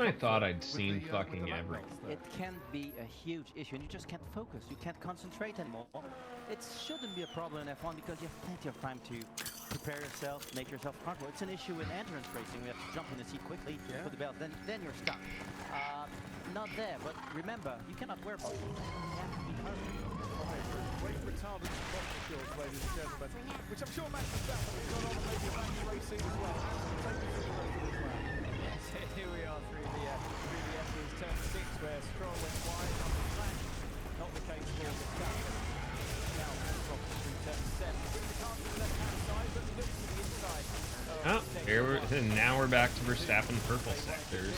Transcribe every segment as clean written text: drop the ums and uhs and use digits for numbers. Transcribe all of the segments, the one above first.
I thought I'd seen fucking everything. It can be a huge issue, and you just can't focus. You can't concentrate anymore. It shouldn't be a problem in F1 because you have plenty of time to prepare yourself, make yourself comfortable. It's an issue in endurance racing. We have to jump in the seat quickly, put the belt, then you're stuck. Not there, but remember, you cannot wear both. You have to be perfect. Great retardant skills, ladies and gentlemen, which I'm sure Max Verstappen has gone on and maybe back to racing as well. Take me through the rest of this round. Yes, here we are through the S's turn 6, where Stroll went wide on the track. Not the case for Verstappen. Now drops through turn 7. Bring the car to the left-hand side, but looks to the inside. Oh, now we're back to Verstappen purple sectors.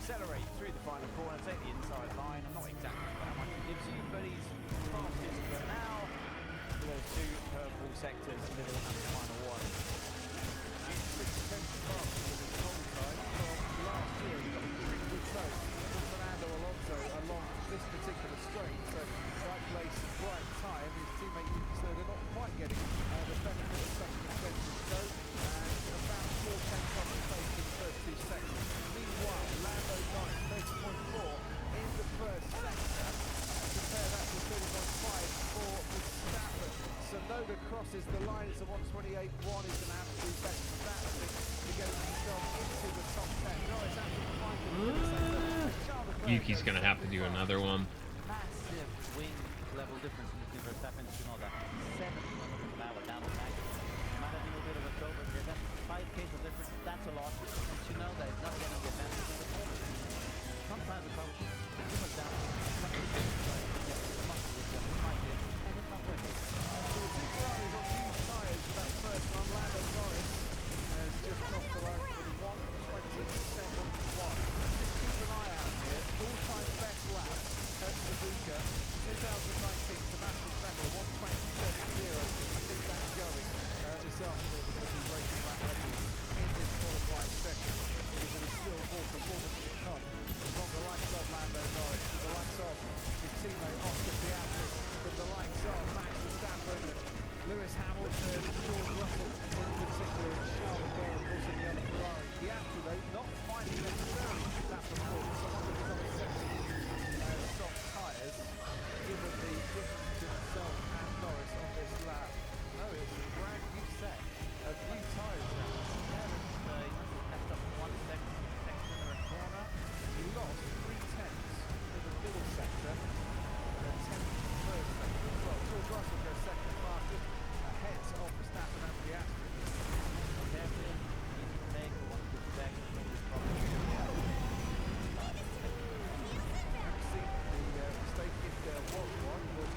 Accelerate through the final corner, take the inside line. I'm not exactly sure how much it gives you, but he's fastest for now. Those two purple sectors, middle and the final one. Last year, he got a pretty good throw from Fernando Alonso along this particular straight. So, right place, right time. His teammate Yuki Tsunoda not quite getting the benefit of such an expensive stroke. And about 4 tenths off the pace in the first 2 seconds. Meanwhile, Lando Norris, 30.4 in the first sector. Compare that to 30.5 for Verstappen. Tsunoda crosses the line. It's a 128.1. He's going to have to do better than that, I think, to get himself into the top 10. Norris actually finds it. Yuki's going to have to do another one. Massive wing level difference between Verstappen and Tsunoda. 7 kilometers an hour down the back. Might have been a bit of a cover here. That's 5 k's of difference. That's a lot. And Tsunoda is not getting the advantage in the corner. Sometimes the coach too much down. And it's not working. So the two Ferraris on huge tyres for that first one. Lando Norris has just crossed the line for the 127.1. Just keep an eye out here. All-time best lap at Suzuka 2019. Sebastian Vettel 120.0. I think that's going this afternoon because he's breaking that record in this qualifying session. Because there is still more performance to come from the likes of Lando Norris, from the likes of his teammate Oscar Piastri, from the likes of Max Verstappen, Lewis Hamilton, George Russell in particular, and Charles Leclerc, of course, in the other Ferrari. Piastri, though, not finding necessarily that performance on his other section soft tyres, given the difference between himself and Norris on this lap. No, it's a brand new set of new tyres now. That's up 1 second in the corner. He lost 3 tenths in the middle sector and a tenth in the first sector as well. George Russell goes second fastest ahead of Verstappen and Piastri. Careful, you need to make one good back from this problem. Haven't seen the mistake if there was one, but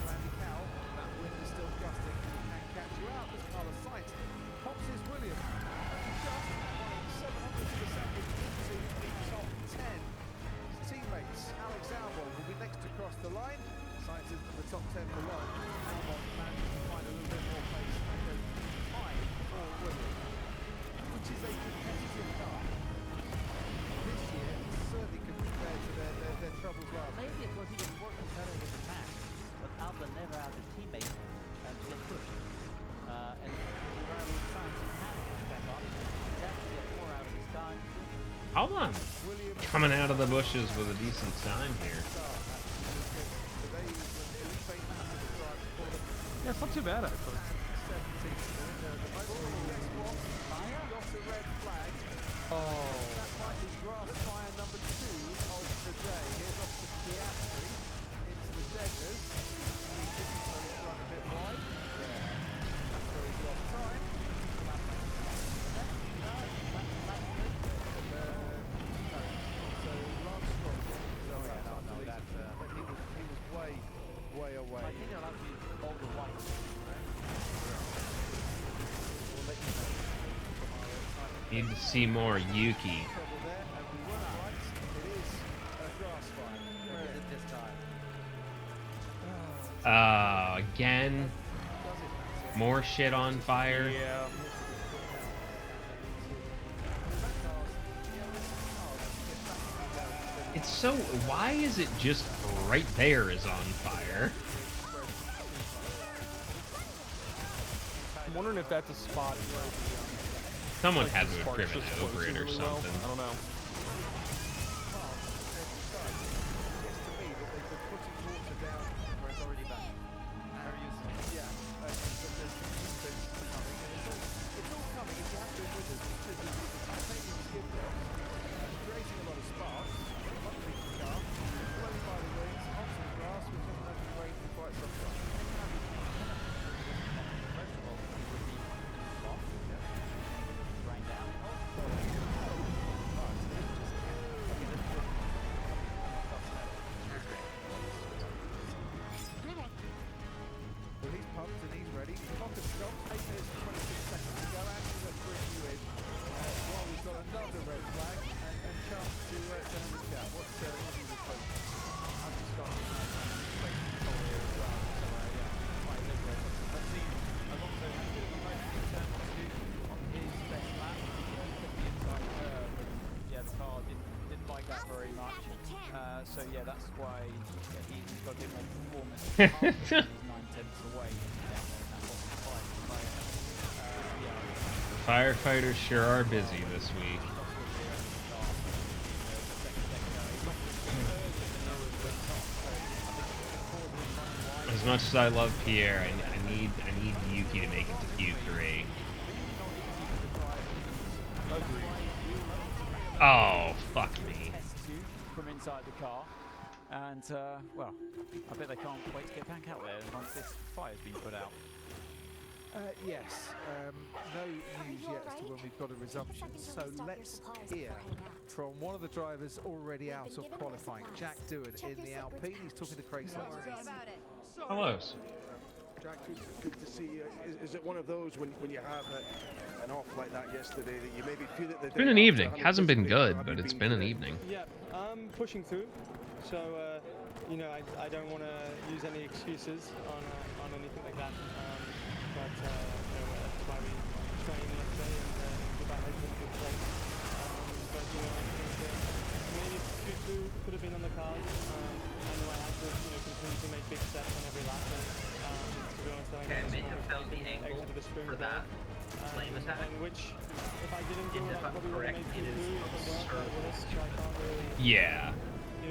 Randy Cowell, that wind is still gusting and he can catch you out as Carlos Sainz pops his Williams. Just 700 of a second into the top 10. His teammates, Alex Albon, will be next to cross the line. Sainz is in the top 10 below. Albon manages to find a little bit more pace and goes 5 for Williams, which is a competitive car. This year, certainly can compare to their troubles last year. Maybe it was even more competitive in the past, but Albon never had a teammate to get pushed. And Ferrari Sainz had to back up. That's to get more out of his time. Albon coming out of the bushes with a decent time here. Yeah, it's not too bad actually. Oh. That might be grass tyre number 2 of the day. Here's off to Piastri into the deaders. He's just run a bit wide. Yeah. That's where he's lost time. Need to see more Yuki. Trouble there, and we were right. It is a grass fire. Where is it this time? Again, Does it matter? more shit on fire. Yeah. It's so. Why is it just right there is on fire? I'm wondering if that's a spot where Someone like, had the to have sparks driven just over it closing or really well. something. I don't know. Suggests to me that they've been putting water down where it's already back. Yeah, and that there's resistance coming, and it's all coming. If you have to admit it, it's taking skid blocks, creating a lot of sparks, underneath the car, blown by the wings, onto the grass, which hasn't had any rain for quite some time. Rain down. Well, he's pumped and he's ready. Clock has stopped. 8 minutes and 26 seconds to go. Actually, let's bring you in. Well, we've got another red flag and chance to have a chat. What's the report? I'm just starting to play control here as well. So, yeah, quite liberate. Let's see. Alonso had a bit of a moment in turn on his best lap. He hit the inside curve, and yeah, the car didn't like that very much. So yeah, that's why he's got a bit more performance. He's 9/10 away down there in that bottom five at the moment. Yeah. Firefighters sure are busy this week. As much as I love Pierre, I need Yuki to make it to Q3. Oh, fuck me. From inside the car. And, well, I bet they can't wait to get back out there once this fire's been put out. Yes, no news yet as to when we've got a resumption. So let's hear from one of the drivers already out of qualifying, Jack Doohan in the Alpine. He's talking to Craig Sutton. Hello. Jack, good to see you. Is it one of those when you have an off like that yesterday that you maybe feel that the It's been an evening. Hasn't been good, but it's been an today? evening. Yeah, I'm pushing through, so you know I don't want to use any excuses on anything like that. But you know, that's why we train yesterday and get back into a good place. But you know, I think maybe Q2 could have been on the cards. I know I had to continue to make big steps on every lap. And to be honest, I may have found the angle exit of the sprint for that flame attack. and which, if I didn't do And it, if I I'm probably would have correct, made it is Q2 if it worked. I would have, so I can't really Yeah.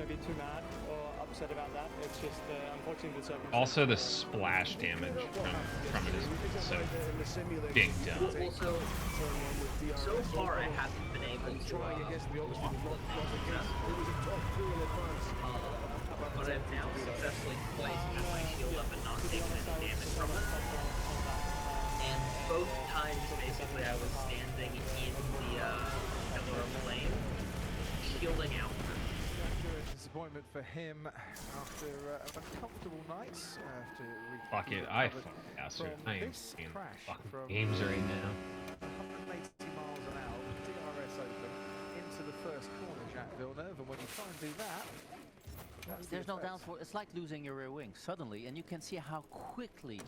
be too mad or upset about that. It's just unfortunately the circumstances. Also, the splash damage from it is so big dumb. Also, so far I haven't been able to Trying against the obviously walk was the not the thing case. It was a top two in advance. but I've now successfully placed my shield up and not taken any damage from it. And both times, basically, I was standing in the pillar of flame, shielding out. Disappointment for him after an uncomfortable night. After Fuck it, I fucking bastard. I am seeing fucking games right now. 180 miles an hour, DRS open into the first corner, Jack Villeneuve, and when you try and do that, that's the There's no effect. doubt for it's like losing your rear wing suddenly, and you can see how quickly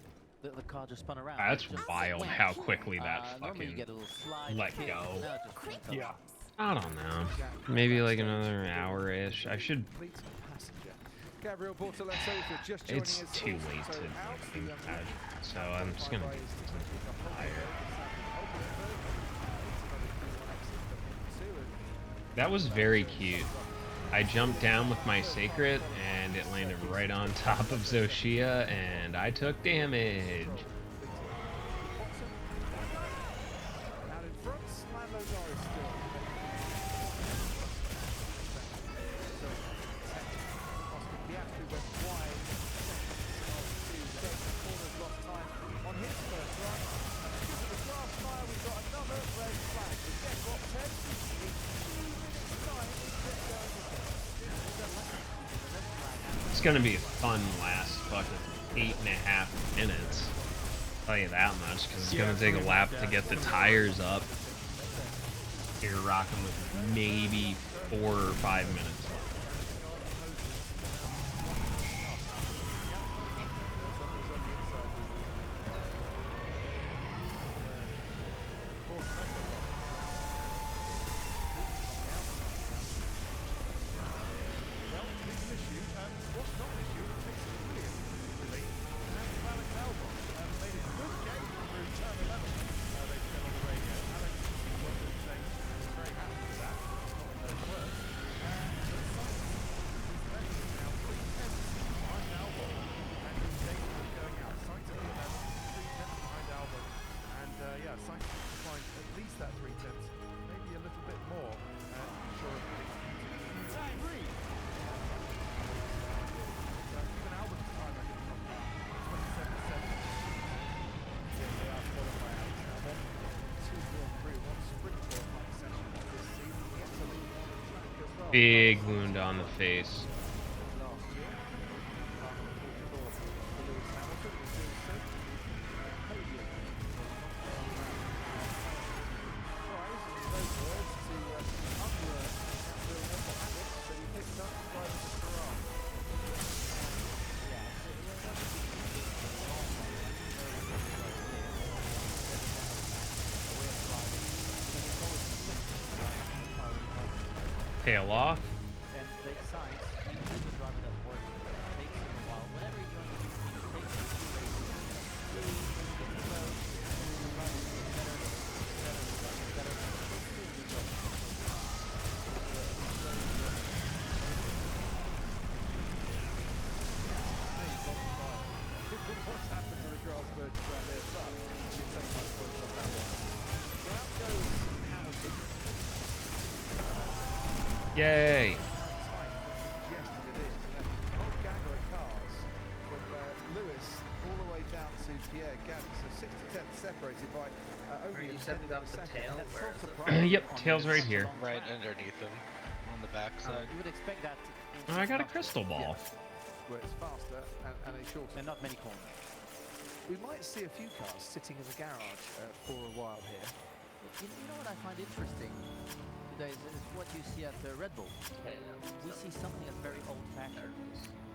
the car just spun around. That's It just wild went. how quickly that Normally you fucking get a little slide, let kick. go. No, it just went up. Yeah. I don't know. Maybe like another hour-ish. I should. Complete passenger. Gabriel Bortoleto, if you're just joining It's us, too also late to out do the, that, so I'm just gonna get tired. That was very cute. I jumped down with my Sacred, and it landed right on top of Zoshia, and I took damage. Out in front, Lando Norris still. Oscar Piastri went wide. Corners lost time on his first run. And because of the grass fire, we've got another red flag. But guess what, Ted? In 2 minutes' time, we get going again. It's gonna be a fun last fucking 8.5 minutes. I'll tell you that much, because it's gonna take a lap to get the tires up. You're rocking with maybe 4 or 5 minutes left. Big wound on the face. Tail off. And the signs, he is a driver that works. It takes him a while. Whenever you're on the team, it takes him 2 races. He gets close, better. What's happened to the grass birds around there? But you take my points on that one. So out goes Hamilton. Yay. Are you setting up the tail? Where is it? Yep, tail's right here. Right underneath him, on the back side. You would expect that. Oh, I got a crystal ball. Where it's faster and it's shorter. And not many corners. We might see a few cars sitting in the garage for a while here. You know what I find interesting today is what you see at the Red Bull. We see something that's very old-fashioned.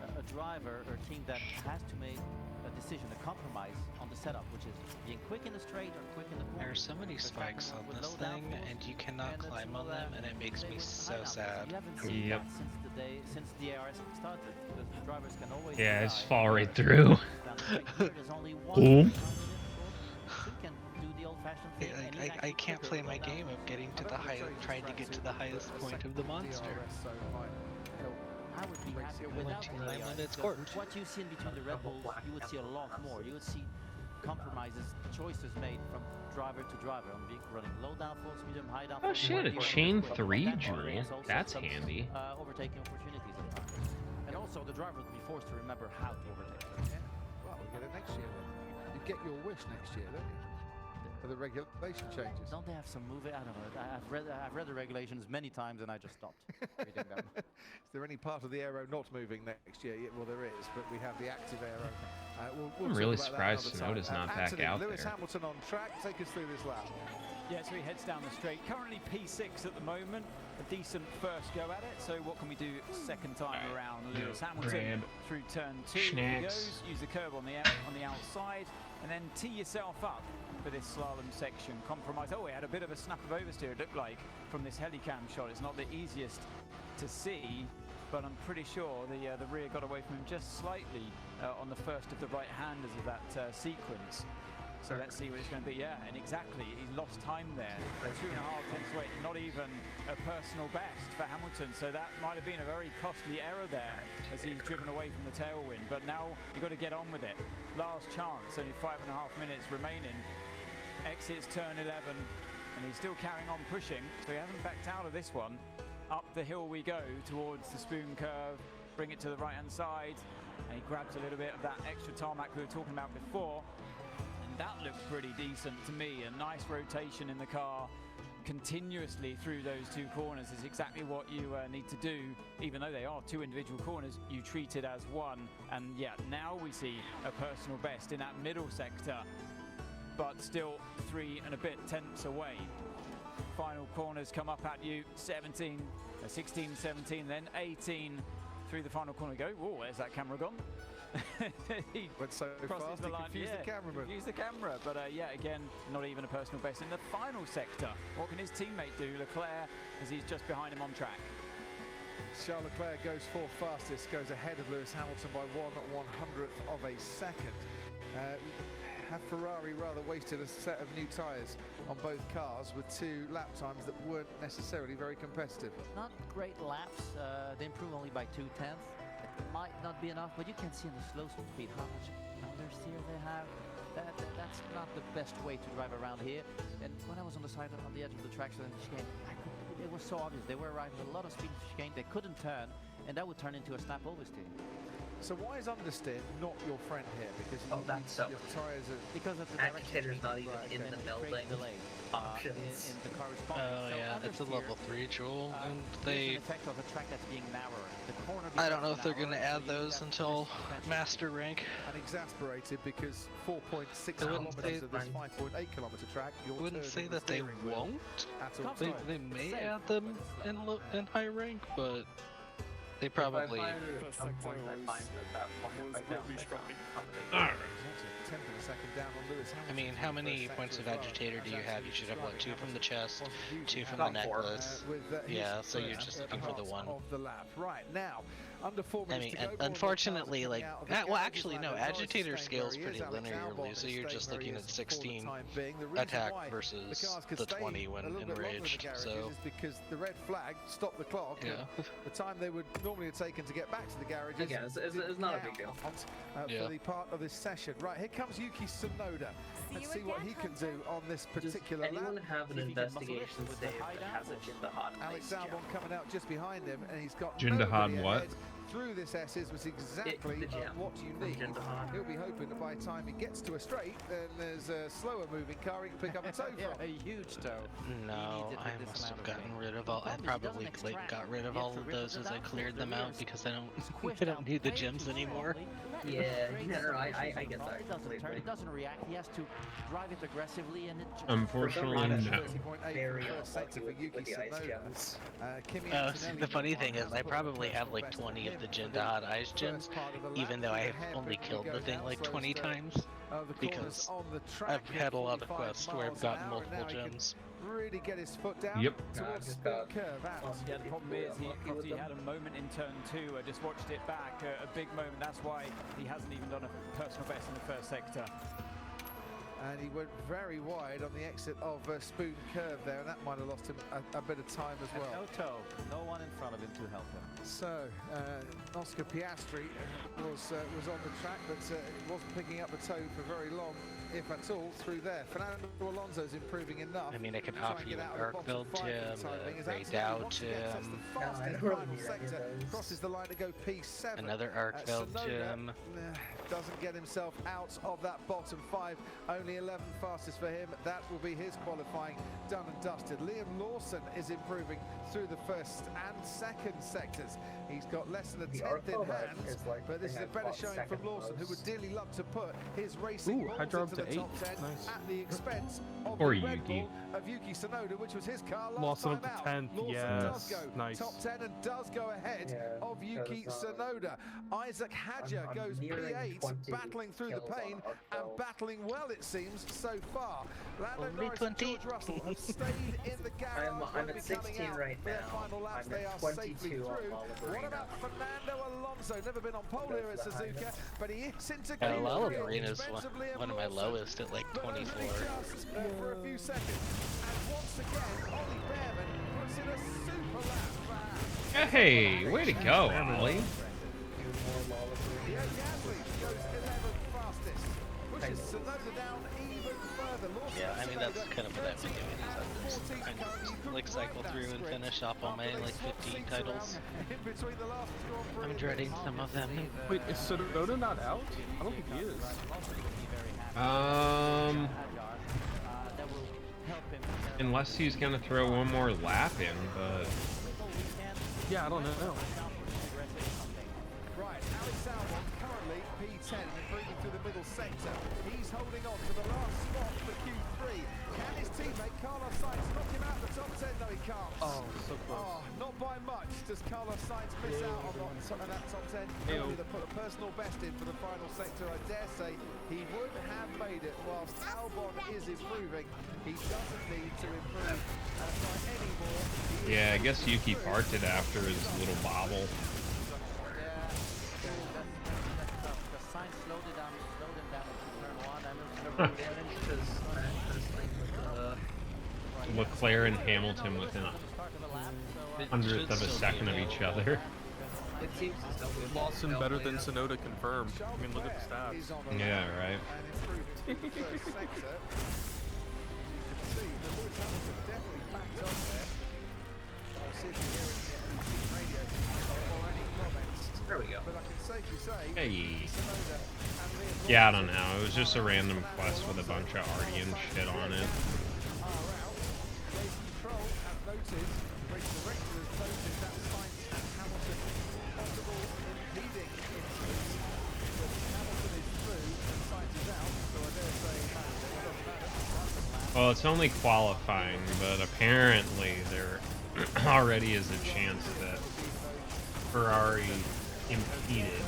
A driver or team that has to make a decision, a compromise on the setup, which is being quick in the straight or quick in the corner. There are so many spikes on with this low thing, downforce, and you cannot and climb it's on them, and it makes me so sad. You haven't seen Yep. that since the ARS started, because the drivers can always Yeah, it's rely fall on right the through. down the straight. Here, there's only one Boom. who can do the old-fashioned thing. and he's I actually can't quicker play low my down. game of getting to the high, trying to get to the highest point of the monster. I would be happier Only without 2 the nine ARS, minutes because court. what you see in between the Red Bulls, you would see a lot more. You would see compromises, choices made from driver to driver on running low downforce, medium, high downforce. Oh shit, a where chain the 3 that jewel. creates also That's some, handy. Overtaking opportunities at times. And also the driver would be forced to remember how to overtake. Yeah. Well, we'll get it next year then. You get your wish next year, don't you? For the regulation changes. Don't they have some movie? I don't know. I've read the regulations many times and I just stopped reading them. Is there any part of the aero not moving next year? Yeah, well, there is, but we have the active aero. We'll I'm talk really about that surprised another Tsunoda's time. not back Anthony, out Lewis there. Hamilton on track. Take us through this lap. Yeah, so he heads down the straight. Currently P6 at the moment. A decent first go at it. So what can we do second time around? Lewis Hamilton grab through turn 2. He Schnacks. goes. Use the curb on the outside, and then tee yourself up for this slalom section. Compromise. Oh, he had a bit of a snap of oversteer. It looked like from this helicam shot. It's not the easiest to see, but I'm pretty sure the rear got away from him just slightly on the first of the right-handers of that sequence. So let's see what it's going to be. Yeah, and exactly, he lost time there. 2.5 tenths away, not even a personal best for Hamilton. So that might have been a very costly error there as he's driven away from the tailwind. But now you've got to get on with it. Last chance, only 5.5 minutes remaining. Exits turn 11, and he's still carrying on pushing. So he hasn't backed out of this one. Up the hill we go towards the spoon curve. Bring it to the right-hand side, and he grabs a little bit of that extra tarmac we were talking about before. That looked pretty decent to me. A nice rotation in the car continuously through those 2 corners is exactly what you need to do. Even though they are 2 individual corners, you treat it as one. And yeah, now we see a personal best in that middle sector, but still 3 and a bit tenths away. Final corners come up at you. 16, 17, then 18 through the final corner go. Oh, where's that camera gone? He Went so crosses fast the he line. confused the cameraman. Confused the camera, but yeah, again, not even a personal best in the final sector. What can his teammate do, Leclerc, as he's just behind him on track? Charles Leclerc goes fourth fastest, goes ahead of Lewis Hamilton by 1/100th of a second. Have Ferrari rather wasted a set of new tyres on both cars with 2 lap times that weren't necessarily very competitive. Not great laps. They improved only by 2/10. Might not be enough, but you can see in the slow speed how much understeer they have. That's not the best way to drive around here. And when I was on the side, on the edge of the track, so in the chicane, it was so obvious. They were arriving at a lot of speed in the chicane. They couldn't turn, and that would turn into a snap oversteer. So why is understeer not your friend here? Because that's so your tyres are... Because of the Agitator's not even Right, in okay. the melding delay options. in the corresponding. Oh So yeah, it's a understeer, level 3 jewel, and there's they. an effect of a track that's being narrower. The corner I don't know becomes if they're gonna narrower, add so you those get until less potential. master rank. and exasperated because 4.6 I wouldn't kilometres say- of this 5.8 kilometre track. I wouldn't say that they won't. At all. They may add them in high rank, but they probably. At some point I find that point right now, Alright. 10th of a second down on Lewis Hamilton. I mean, how many points of agitator do you have? You should have what, 2 from the chest, 2 from the About 4. necklace. With, Yeah, his so you're first just looking for the part one. of the lap. Right now, under 4 I minutes mean, to go. More and more unfortunately, cars are like, coming out of the well, garages. actually, no, Lando Norris agitator is staying where scales he is. pretty Alex linearly, Albon so is you're staying just where he looking is at for the 16 time being. The reason attack why versus the cars could the stay 20 when a little bit longer in the enraged, garages so. is because the red flag stopped the clock. Yeah. and the time they would normally have taken to get back to the garages. Again, it's not a big deal. Yeah. For the part of this session. Right, here comes Yuki Tsunoda. Let's see what he can do on this Does particular anyone lap. have an See if he can muscle it investigation with the save high that down has a or- Jindahad? Alex Albon coming out just behind him, and he's got Jindahad nobody what? ahead. Through this S's was exactly the gem what you from need. Jindahad. He'll be hoping that by the time he gets to a straight, then there's a slower moving car he can pick up a tow Yeah, from. a huge toe. No, needs it I with this must have amount of gotten range. rid of all. I The problem is he probably doesn't like extract. got rid of He has all to of rip those the as I downforce, cleared the them out rears. because I don't. Squish I don't down need the way gems too anymore. slowly. Yeah, Creates no, some I issues get on that It doesn't turn. completely. It doesn't react. He has to drive it aggressively, and it just Unfortunately, reason, no. 30.8 very for the first sector for unlucky Yuki with the ice Tsunoda. gems. Kimi See, Antonelli the funny meanwhile thing is, has I put probably the have like best 20 on of the him for Jindahad Ice first gems, part of the lap. even though I The have hair only quickly killed the goes thing down, like slows 20 down. times. The because corners on the track I've had a lot of 45 quests where I've miles an gotten hour, and multiple now he can gems. really get his foot down Yep. towards Nah, the just speed about- curve. And Yeah, the problem is he Lucky with obviously them. had a moment in turn 2. I just watched it back, a big moment. That's why he hasn't even done a personal best in the first sector. and he went very wide on the exit of Spoon Curve there, and that might have lost him a bit of time as and well. no toe, no one in front of him to help him. So, Oscar Piastri was on the track, but wasn't picking up the toe for very long, if at all, through there. Fernando Alonso's improving enough. I mean, I could to try offer and you get an out of the arc bottom build five for gem, the time being, as Ray Antonelli Dow once again sets gem, the fastest I don't final really need any sector, of those. crosses the line to go P7. another arc build Tsunoda, gem. doesn't get himself out of that bottom 5. Only 11 fastest for him. That will be his qualifying done and dusted. Liam Lawson is improving through the first and second sectors. He's got less than a The 10th in arc build hand, is like but this they is a have better about showing second from Lawson, who would most. dearly love to put his racing Ooh, balls I dropped into the to top 8. 10 Nice. at the expense of Or the Red Yuki. Bull of Yuki Tsunoda, which was his car last Lawson time up to out. 10th, Lawson does yes, go nice. top 10 and does go ahead Yeah, of Yuki because, Tsunoda. Isaac Hadja I'm goes nearing P8, 20 battling through the kills on pain arc and build. battling well, it seems, so far. Lando Only Norris and 20. George Russell have stayed in the garage. I'm won't at be coming 16 out right for their now. final laps. I'm They at are 22 safely on through. Lala What about Fernando Alonso? Never been on pole Goes here at behind Suzuka, him. but he is into Yeah, Q3, Lala is expensively one of my lowest at like but only 24. just, for a few seconds. And once again, Ollie Behrman puts in a super lap. Hey, way to go, Ollie. Do more Lala Yeah, Gasly goes 11th fastest, pushes Tsunoda down even further. Lawson Yeah, I mean, that's Tsunoda kind of what I've been doing, is I'm just 14th kind currently. You of couldn't like cycle write that through and script finish off all my after they like swapped 15 seats titles. around in between the last Grand Prix I'm and dreading this. some of them. Wait, is Tsunoda not out? I don't think he is. That will help him. Unless he's gonna throw one more lap in, but Yeah, I don't know. Right, Alex Albon currently P10 and improving through the middle sector. He's holding on to the last spot for Q3. Can his teammate Carlos Sainz knock him out the top 10? No, he comes. Oh, so close. Oh, not by much. Does Carlos Sainz miss out on that top 10? Ayo. Only to put a personal best in for the final sector. I dare say he would have made it whilst Albon is improving. He doesn't need to improve anymore. Yeah, I guess Yuki parked it after his little bobble. Yeah, that's tough. Because Sainz slowed him down into turn 1 and Damage because I was playing with Leclerc and Hamilton within a hundredth of a second of each other. it seems as though we've Lawson well better played than out. Sonoda confirmed. I mean, look at the stats. Yeah, right. And improving through the first sector. You can see that Lewis Hamilton definitely backed up there. I'll see if you hear it in the radio or any comments. There we go. But I can safely say, Hey. Sonoda and Liam Yeah, I don't know. It was just a random quest with a bunch of Ardian shit on it. are out. Race Control have noted, Race Director has noted that Sainz and Hamilton possible impeding incidents. But Hamilton is through and Sainz is out, so I dare say it doesn't matter. Well, it's only qualifying, but apparently there already is a chance that Ferrari impeded.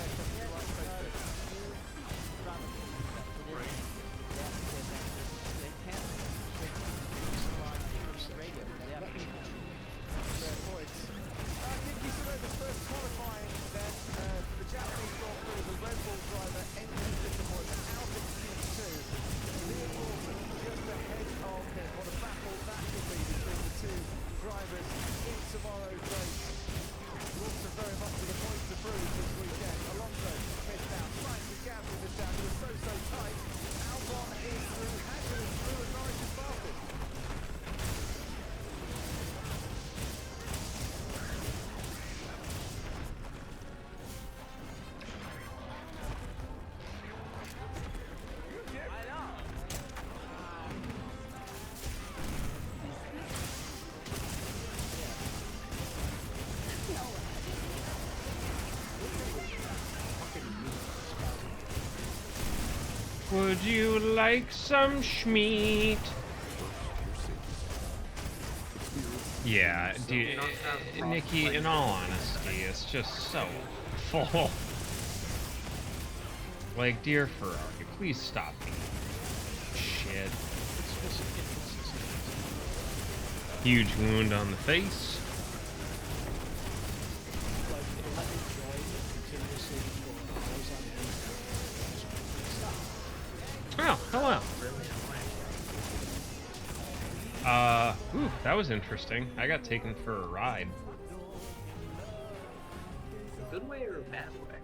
Would you like some schmeat? Yeah, dude, Nikki, in all honesty, it's just so full. Like, dear Ferrari, please stop being shit. Huge wound on the face. Oh, hello. Ooh, that was interesting. I got taken for a ride. A good way or a bad way?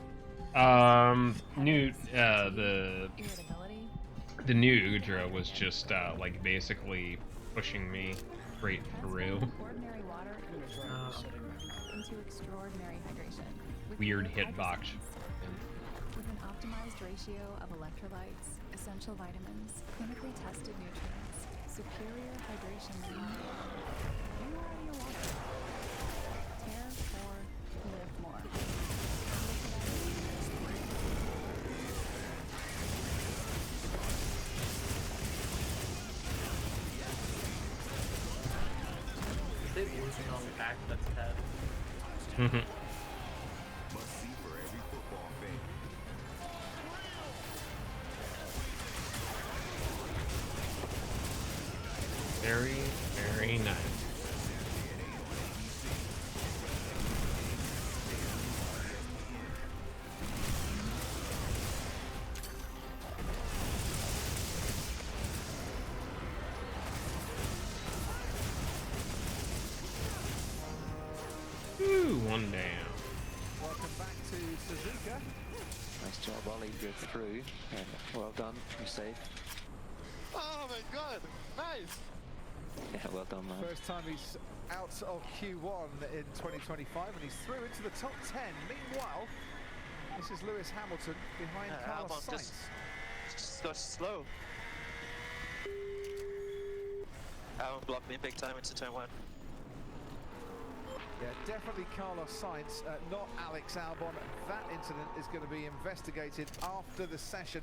The new Udra was just, like, basically pushing me straight through. Ordinary water into extraordinary hydration. With Weird unique hitbox. hydrogens. With an optimized ratio of electrolytes, essential vitamins, clinically tested nutrients, superior hydration than you are in your water. Care for, live more. Is it using on the back that's head? Mhm. Very, very nice. Ooh, one down. Welcome back to Suzuka. Nice job, Ollie. You're through. And well done. You're safe. Oh my god, nice! Yeah, well done, man. First time he's out of Q1 in 2025 and he's through into the top 10. Meanwhile, this is Lewis Hamilton behind Carlos Sainz. Just got slow. Albon blocked me big time into turn 1. Yeah, definitely Carlos Sainz, not Alex Albon. That incident is going to be investigated after the session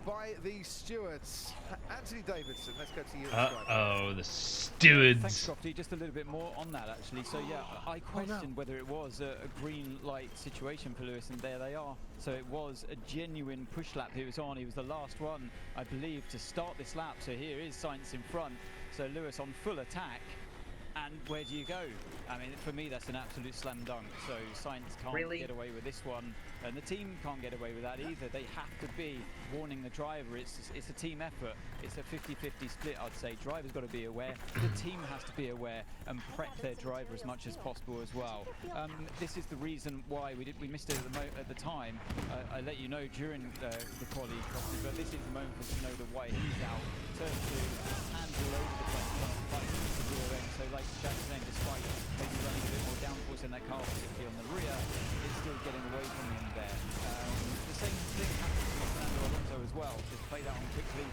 by the stewards. Anthony Davidson, let's go to you. Uh-oh, the Thanks, stewards. Crofty. Just a little bit more on that, actually. So, yeah, I questioned whether it was a green light situation for Lewis, and there they are. So it was a genuine push lap he was on. He was the last one, I believe, to start this lap. So here is Sainz in front. So Lewis on full attack. And where do you go? I mean, for me, that's an absolute slam dunk. So Sainz can't get away with this one, and the team can't get away with that either. They have to be warning the driver. It's a team effort. It's a 50-50 split, I'd say. Driver's got to be aware. The team has to be aware and prep their driver as much as possible as well. This is the reason why we missed it at the time. I let you know during the quali, but this is the moment to know the why he's out. Turn 2, hands all over the place, fighting the rear end. So like Jack's saying, despite maybe running a bit more downforce in that car, particularly on the rear, it's still getting away from him there. The same thing happens to Fernando Alonso as well. Just play that on quickly.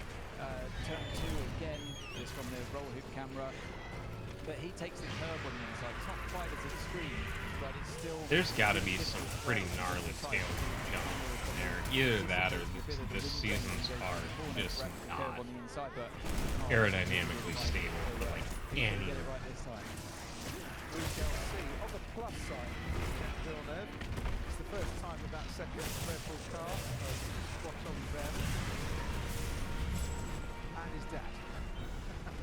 Turn 2 again, just from the roll hoop camera. But he takes the curb on the inside. It's not quite as extreme, but it's still... There's got to be some pretty gnarly tail jump there. Either that or this season's car just not aerodynamically stable for like any. We shall see. On the plus side, Jack Villeneuve, it's the first time that second Red Bull car has watched on them. And his dad.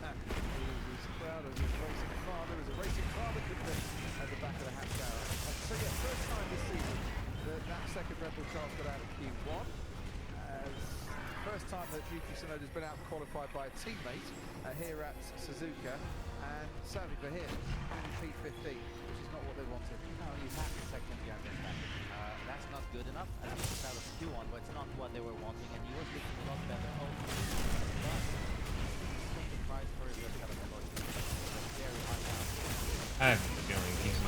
He was proud of his racing father, as a racing father could be at the back of the hatch tower. So yeah, first time this season that second Red Bull car's got out of Q1. First time that Yuki Tsunoda's been out qualified by a teammate here at Suzuka, and sadly for him, only P15, which is not what they wanted. No, you have to second guess that. That's not good enough. And this is out of Q1, but it's not what they were wanting, and he was looking a lot better. I have a feeling he's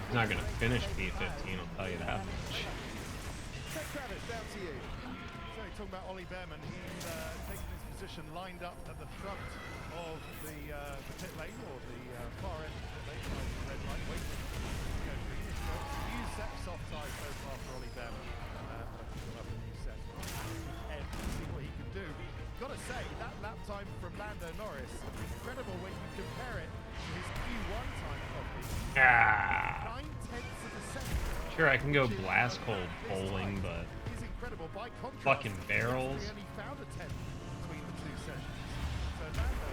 not gonna finish P15. I'll tell you that much. Travis, down to you. Talking about Ollie Behrman, he's taken his position lined up at the front of the pit lane, or the far end of the pit lane, by the red light, waiting to go green. It's got a few sets off side so far for Ollie Behrman. He'll have a new set and see what he can do. Got to say, that lap time from Lando Norris, incredible when you compare it to his Q1 time copy. 9/10 of a second. Sure, I can go blast hole bowling, but By contrast, fucking barrels. we only found a 10 between the two sessions. So Lando,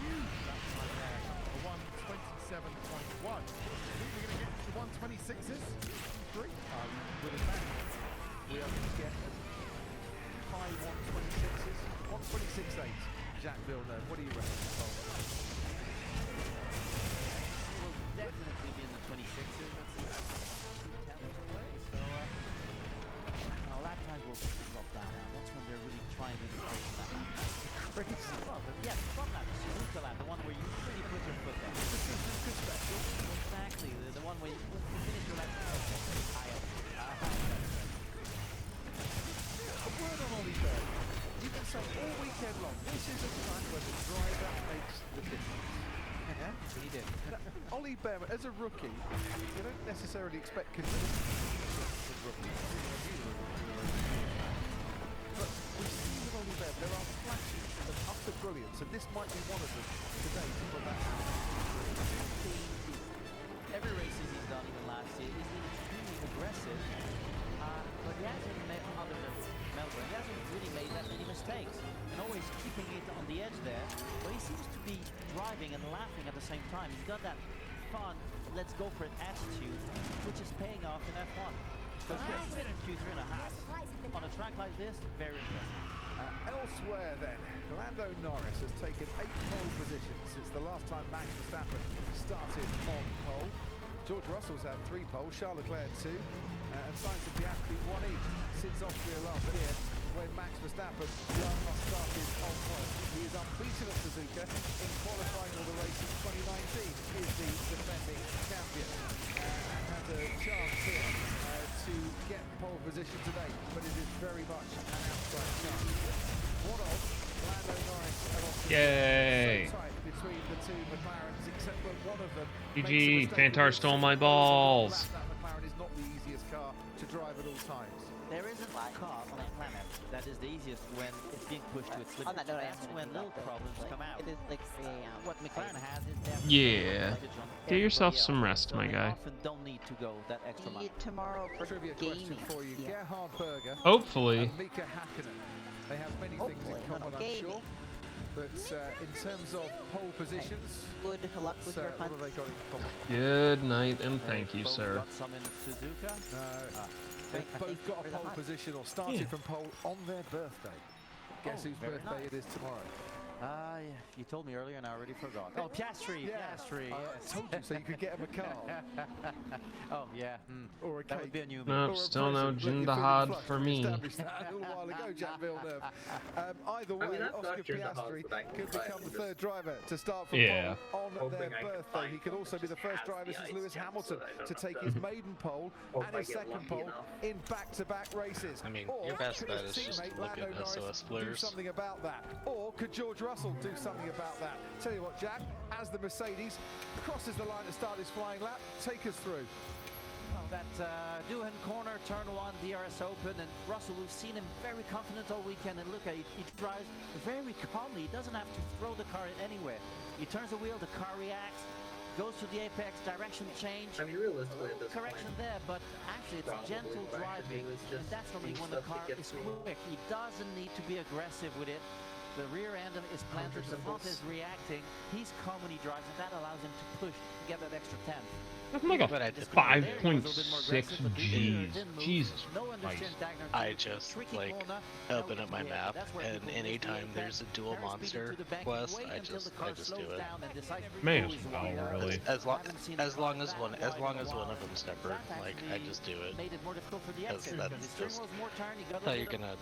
huge lap time there, a 1:27.1. Think we're going to get to the 1:26s? 3? With a bang, we are going to get high 1:26s, 1:26.8. Jack Villeneuve, what do you reckon? Will definitely be in the 26s. Will drop down. That's when they're really trying to do that. Crazy. Yeah, from that Suzuka lap, the one where you really put your foot down. This is good special. Exactly, the one where you finish your lap high up. A word on Ollie Behrman. You can say all weekend long, this is a time where the driver makes the difference. Yeah, he did. Ollie Behrman, as a rookie, you don't necessarily expect consistency from rookies. But we see with Ollie Behrman, there are flashes of utter brilliance, and this might be one of them today to put that out. Every race he's done even last year, he's been extremely aggressive, but he hasn't made, other than Melbourne, he hasn't really made that many mistakes, and always keeping it on the edge there, but he seems to be driving and laughing at the same time. He's got that fun, let's go for it attitude, which is paying off in F1. So he's been in Q3.5. On a track like this, very impressive. Elsewhere then, Lando Norris has taken 8 pole positions since the last time Max Verstappen started on pole. George Russell's had 3 poles, Charles Leclerc 2, and Sainz and Piastri 1 each since Austria last year, when Max Verstappen started on pole. He is unbeaten at Suzuka in qualifying all the races. 2019 is the defending champion, and has a chance here to get pole position today, but it is very much an outside chance. What of Lando Norris and Austria? Yay! So tight between the two McLarens, except for one of them. GG, Fantar stole my balls. That McLaren is not the easiest car to drive at all times. There isn't a car on the planet that is the easiest when it's being pushed to its limit. On that note, I That's am when gonna little problems come out. It is like 3 a.m. What McLaren has is that Yeah. Get yourself some rest, my guy. often don't need to go that extra mile. Tomorrow for Trivia gaming. question for you. Gerhard Berger Hopefully. and Mika Hakkinen. They have many things in common, I'm sure. But in terms of pole positions, Good luck with your what hunt. have they got in common? Good night and thank you, Both sir. got some in Suzuka. They've both got a pole position or started from pole on their birthday. Guess whose very birthday nice. it is tomorrow? Yeah, you told me earlier and I already forgot. Oh, Piastri, Piastri. I told you so you could get him a car. Oh, yeah. Or a That would cake. be a new Nope, Or a still no present. Let your Jindahad feelings for flush. We me. established that a little while ago, Jack Villeneuve. Either way, that's Oscar not Jindahad Piastri that I can could try. become I'm the just third driver to start from Yeah. pole on hoping their I can birthday. find He could one also that be the just first has driver the since ice Lewis jump Hamilton so that I don't to have take to his maiden pole hope and I his get second lucky pole enough. in back-to-back races. I mean, Or your best could bet his is just teammate look Lando at Norris SOS do players. something about that? Or could George Russell do something about that? Tell you what, Jack, as the Mercedes crosses the line to start his flying lap, take us through. Well, that Doohan corner, turn one, DRS open, and Russell, we've seen him very confident all weekend, and look at it, he drives very calmly. He doesn't have to throw the car in anywhere. He turns the wheel, the car reacts, goes to the apex, direction change. I mean, realistically, at this Correction point, there, but actually it's probably gentle what I should driving, do is and just that's normally do when the stuff to car get is through. quick. He doesn't need to be aggressive with it. The rear end is planted, the front is reacting. He's calm when he drives, and that allows him to push to get that extra 10. That's like a But I did 5.6 G's. Jesus Christ. I just like open up my map, and anytime there's a dual monster quest, I just do it. May as well, really. As long as one of them's separate, like I just do it. Because that's just how you're gonna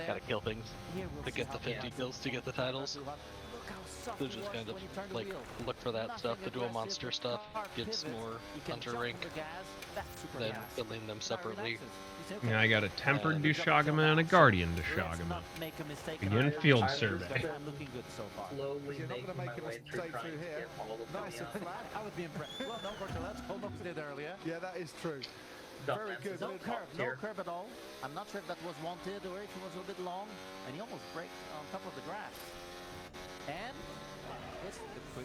gotta kill things to get the 50 kills to get the titles. So just kind of like look for that stuff, the dual monster stuff, gets more hunter rank than building them separately. Yeah, I got a tempered Dushagama and a guardian Dushagama. Begin field survey. I'm looking good so far. slowly You're not making gonna my make a way through mistake trying through to here. get all of them. Nice and flat. I would be impressed. Well, no, Bertolets, Holmes did earlier. Yeah, that is true. Dumbass Very good. is No up curve, no here. curve at all. I'm not sure if that was wanted or if it was a little bit long, and he almost braked on top of the grass. And it's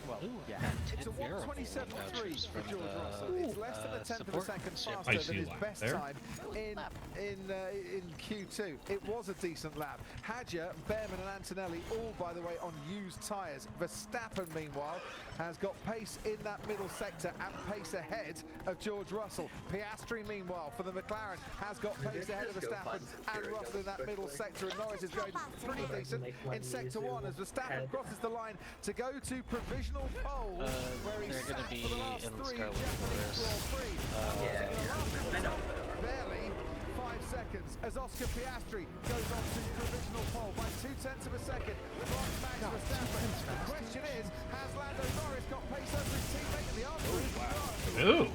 well, yeah. It's a 1:27.3 for George Russell. It's less than a tenth of a support second ship. faster I than see his lap best there. time in Q2. It was a decent lap. Hadja, Behrman and Antonelli all, by the way, on used tyres. Verstappen, meanwhile, has got pace in that middle sector and pace ahead of George Russell. Piastri, meanwhile, for the McLaren, has got pace ahead of Verstappen and Russell in that middle sector, and Norris is going pretty decent in sector one as Verstappen crosses the line to go to provisional pole, where he's They're gonna sat be for the last in the three Scarlet Japanese Forest. Grand Prix. Yeah, I know. Barely 5 seconds as Oscar Piastri goes on to provisional pole by 0.2 of a second from Max Verstappen. The question is, has Lando Norris got pace over his teammate? And the answer is no. Ooh.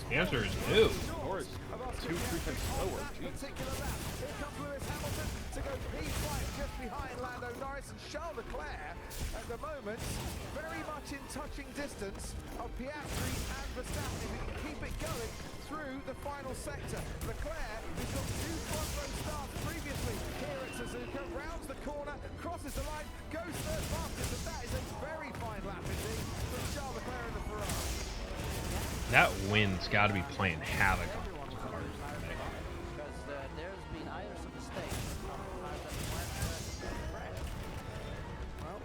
The answer is no. Norris 2-3 times slower. Particular lap. Here comes Lewis Hamilton to go P5 just behind Lando Norris, and Charles Leclerc at the moment very much in touching distance of Piastri and Verstappen. If he can keep it going through the final sector. Leclerc, who's got 2 front row starts previously here at Suzuka, rounds the corner, crosses the line, goes third fastest, and that is a very fine lap indeed from Charles Leclerc in the Ferrari. That wind's got to be playing havoc on those cars. Because there's been either some mistakes on the cars that weren't correct. Well,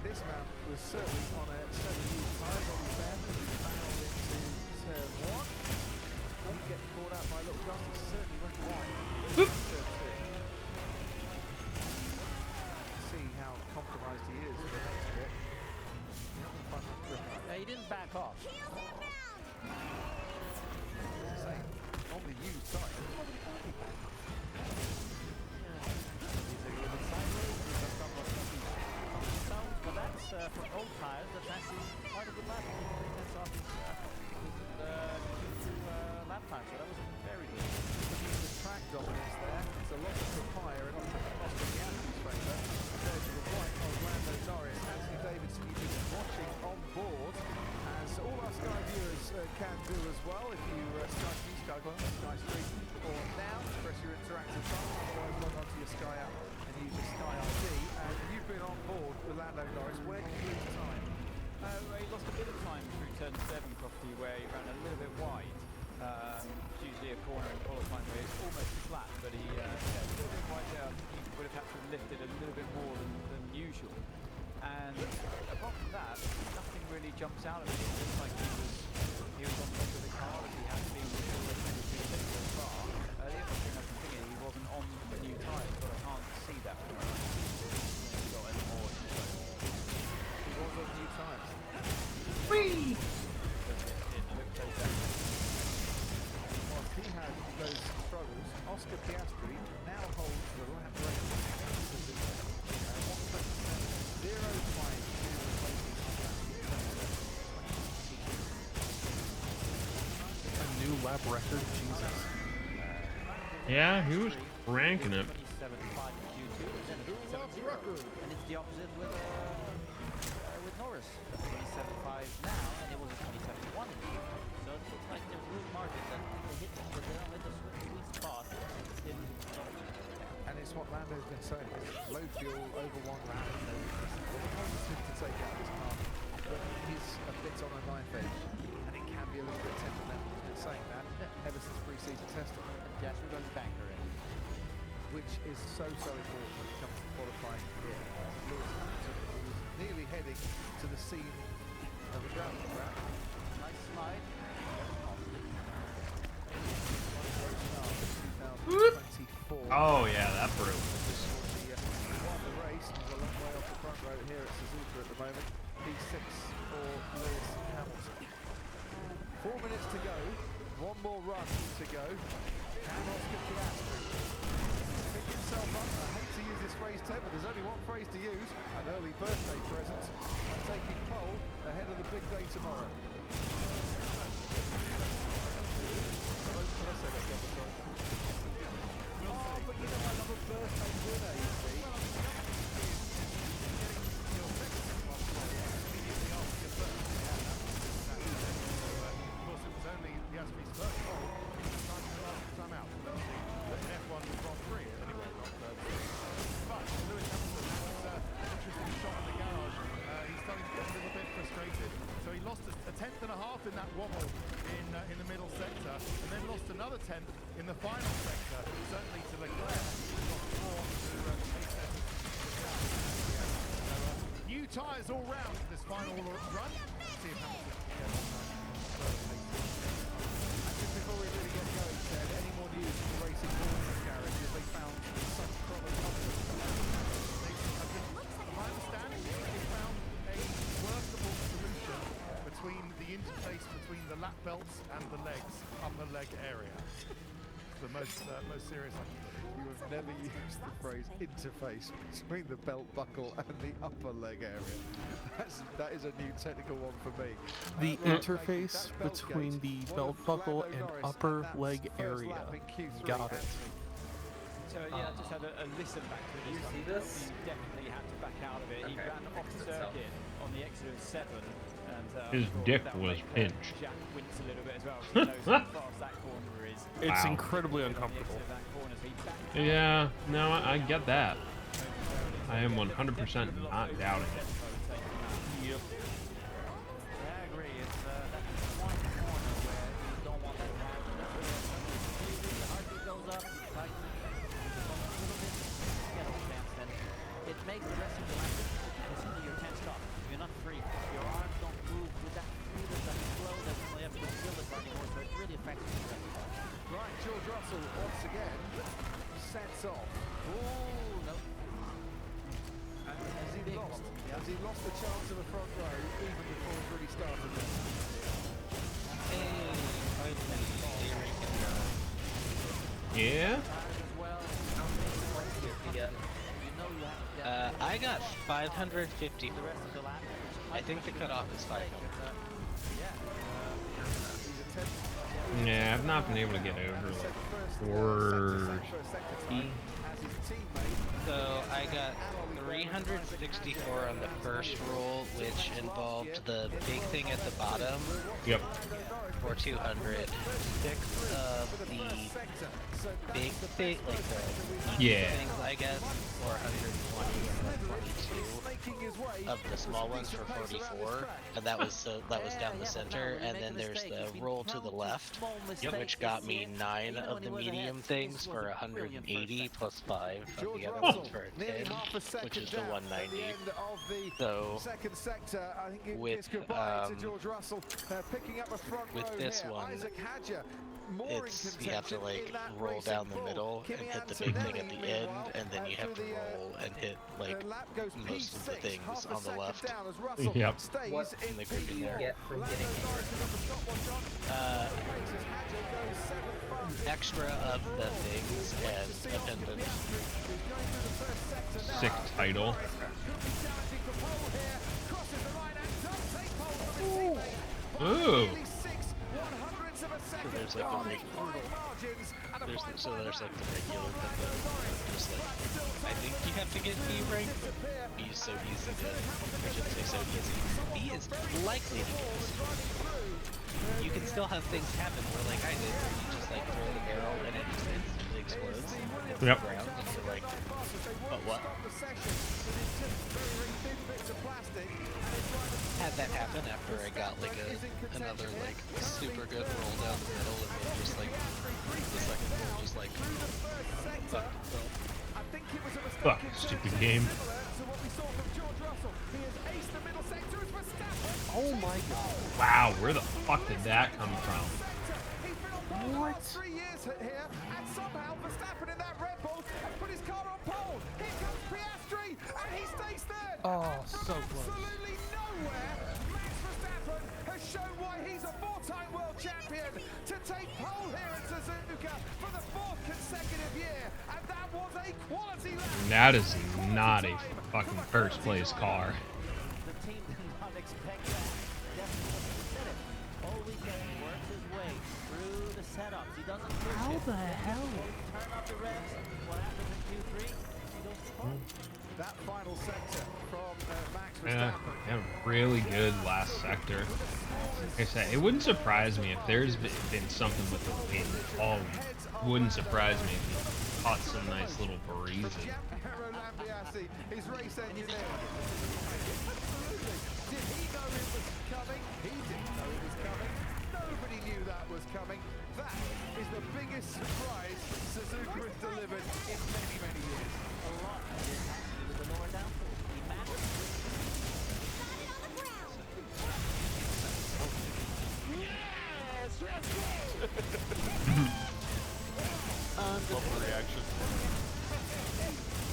this man was certainly on a 7-year time on his band as he fouled into turn 1. Didn't get caught out by little Gus, certainly went wide. Turn 2. See how compromised he is for the next bit. He didn't back off. On the used tyre. But that's for old tires. That's actually quite a good lap. That's off his lap time. So that was very good. The track dominance there. It's a lot of papaya and also Oscar Piastri's favour. There to the right of Lando Norris. Anthony Davidson, you've been watching on board can do as well if you strike new Sky Street or now press your interactive button, otherwise log onto your Sky app and use your Sky ID. And you've been on board with Lando Norris. Where did you lose time? He lost a bit of time through turn 7 property where he ran a little bit wide. It's usually a corner in qualifying where it's almost flat, but he a little bit wide there. He would have had to have lifted a little bit more than usual. And apart from that, nothing really jumps out of it. It looks like he was on top of the car as he has been so far. The other thing I can think of, he wasn't on the new tyres, but I can't see that. He got any more. He was on new tyres. Whee! Whilst he had those struggles, Oscar Piastri now holds the lap record. A new lap record, Jesus. Yeah, he was ranking it. And it's the opposite with Norris. 27.5 now, and it was a 27.1 in the year. So it looks like there's real margin that they hit, but they don't hit the sweet spot in And it's what Lando's been saying. Low fuel, over one lap. Positive to take out this car, but he's a bit on a knife edge, and it can be a little bit temperamental. He's been saying that ever since pre-season testing. Jasper goes banker in, which is so important when it comes to qualifying here. Lewis Hamilton was nearly heading to the scene of the ground crash. nice slide. Oh yeah, that broke. The race is a long way off the front row here at Suzuka at the moment. P6 for Lewis Hamilton. 4 minutes to go. One more run to go. And Oscar Piastri pick himself up. I hate to use this phrase, Ted, but there's only one phrase to use. An early birthday present. And taking pole ahead of the big day tomorrow. Oh, but you know, I love a birthday winner, you see. In that wobble in the middle sector, and then lost another tenth in the final sector, certainly to Leclerc. New tyres all round for this final run. See if Hamilton gets and just before we really get going, Ted, any more news from the Racing Corners garage as they found some problem? My understanding is they found a workable solution between the interface between the lap belts and the legs, upper leg area. The most serious I can put it. You have never used the phrase interface between the belt buckle and the upper leg area. That is a new technical one for me. The interface between the belt buckle and upper leg area. Got it. So yeah, I just had a listen back to it. You see this? He definitely had to back out of it. He Okay. ran off circuit on the exit of 7. And, His dick was pinched. Jack wince a little bit as well, because he knows how fast that corner is. It's Wow. incredibly uncomfortable. Yeah, no, I get that. I am 100% not doubting it. Yeah, I agree. It's that one corner where you don't want to have the heartbeat goes up, like a little bit kettle stance, and it makes the rest of the lap difficult because suddenly you're tensed up. You're not free. Your arms don't move with that freedom, that flow that you have to feel it anymore, so it really affects the rest of the lap. Right, George Russell once again sets off. Oh, no. And has he lost the chance of a front row even before it's really started? Yeah? I got 550. I think the cutoff is 500. Yeah, I've not been able to get over like 40. So I got 364 on the first roll, which involved the big thing at the bottom. Yep. for 200, 6 of the big thing, like the Yeah. things, I guess, for 120 and 22 of the small ones for 44, and that was down the center, and then there's the roll to the left, which got me 9 of the medium things for 180 plus 5 of the other ones for 10, which is the 190. So with with this one, it's you have to like roll down the middle and hit the big thing at the end, and then you have to roll and hit like most of the things on the left. Yep. What in the grouping there. get from getting Extra of the things and appendage. Sick title. Ooh. So there's like a there's like the regular just like I think you have to get B rank, but B is so easy to I shouldn't say so easy. B is likely to get you can still have things happen where like I did where you just like throw the barrel and it just instantly explodes on the ground and you're like, but what? Had that happen after I got like another like super good roll down the middle, and then just like the second roll just like Fuck, stupid game. Oh my god. Wow, where the fuck did that come from? What? 3 years here, and somehow Verstappen in that Red Bull has put his car on pole. Here comes Piastri, and he stays third. Oh, so close. Absolutely nowhere. Max Verstappen has shown why he's a 4-time world champion to take pole here in Suzuka for the 4th consecutive year, and that was a quality lap. That is not a fucking first place car. The team did not expect that. Definitely said it. All weekend he works his way through the setups. He doesn't push How it. the hell? Turn up the revs. What happens in Q3? He goes to pole. That final sector from Max Yeah, Verstappen. really good last sector. Like I said, it wouldn't surprise me if there's been something with the wind all week. Wouldn't surprise me if he caught some nice little breezes. Piero Lambiase, his race engineer. Absolutely. Did he know it was coming? He didn't know it was coming. Nobody knew that was coming. That is the biggest surprise Suzuka has delivered in many, many years. A lot didn't have to do with the lower downforce. He managed. Reaction.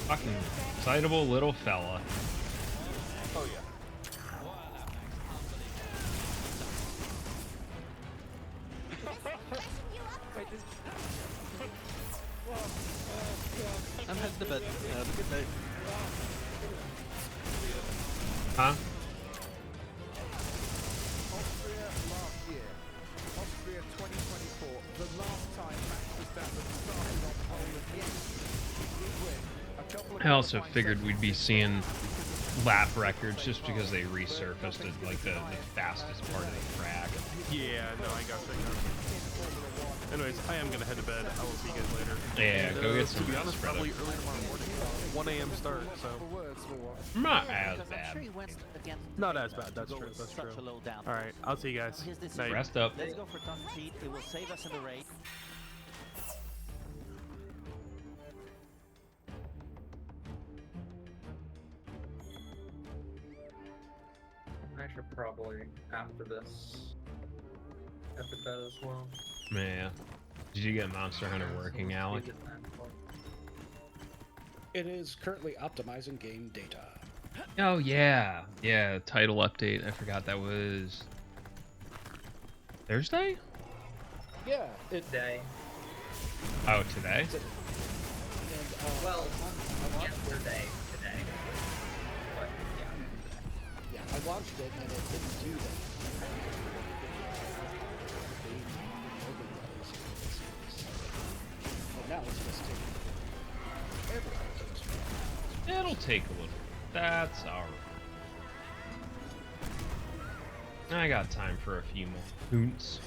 Fucking excitable little fella. Oh yeah. I'm heading to bed. Have a good night. Huh? Austria last year. Austria 2024. The last time Max Verstappen started on pole, and yes, he did win a couple of I also qualifying figured we'd be sessions seeing lap records just because they resurfaced it like the fastest part of the track. Yeah, no, I got that. Anyways, I am gonna head to bed. I will see you guys later. Yeah, And, go get some To be rest, honest, brother. probably early tomorrow morning. 1 a.m. start, so Not Yeah, as because I'm bad. sure he went against not the as bad. That's to go true. with That's such true. a low downforce. All right, I'll see you guys. His decision. Night. Rest up. Let's go for top speed. It will save us in the race. I should probably, after this, head to bed as well. Man, did you get Monster Hunter working, Alec? It is currently optimizing game data. Oh yeah, yeah. Title update. I forgot that was Thursday. Yeah, Today. Oh, today. Well, yesterday. Today. But, yeah. Yeah, I launched it and it didn't do that. But now it's just taking It'll take a little. That's alright. I got time for a few more hoons.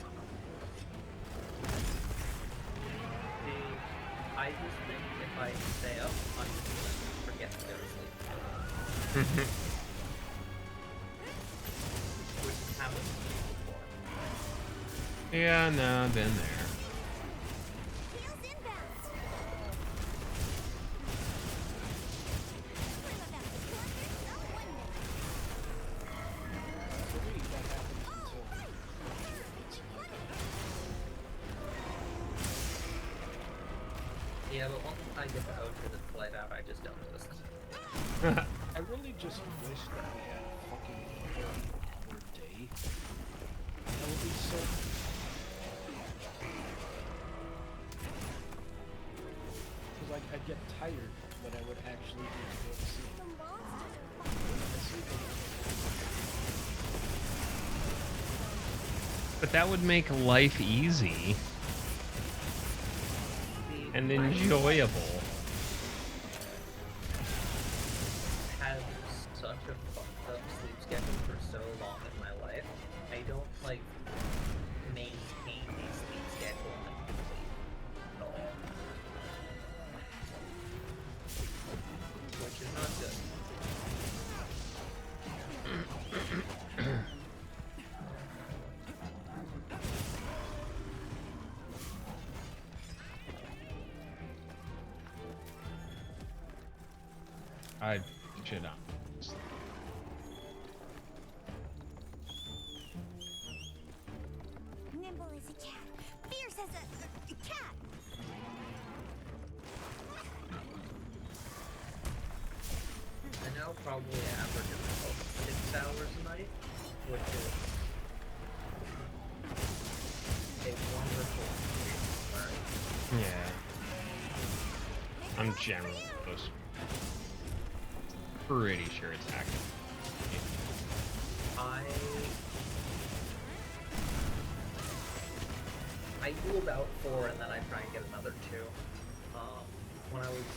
I just think if I stay up, I'm just gonna forget to go to sleep. Which has happened to me before. Yeah, no, been there. Yeah, but once I get the O2 that's played out, I just don't listen. I really just wish that we had a fucking 30-hour day. That would be so. Because like I'd get tired, but I would actually need to go to sleep. But that would make life easy and enjoyable. Had such a fucked up sleep schedule for so long in my life. I don't like maintain a sleep schedule at all, which is not good. I should up. Nimble as a cat, fierce as a cat. I now probably average about 6 hours a night, which is a wonderful experience. Yeah. I'm generally close. Pretty sure it's active. I do about 4 and then I try and get another 2. When I was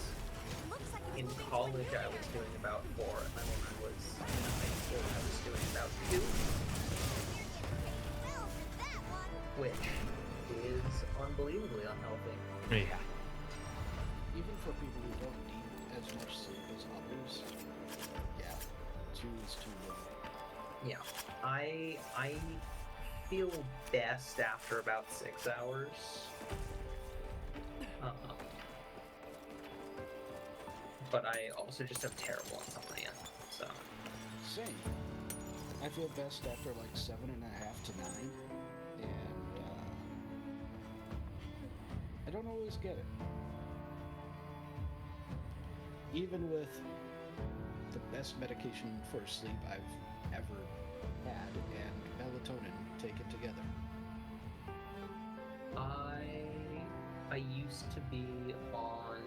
in college I was doing about 4 and then when I was in high school I was doing about 2. Which is unbelievably unhealthy. Yeah. Even for people who don't need as much sleep as others, yeah, 2 is too low. Yeah, I feel best after about 6 hours. But I also just have terrible insomnia, so. Same. I feel best after like 7.5 to 9, and I don't always get it. Even with the best medication for sleep I've ever had and melatonin taken together. I used to be on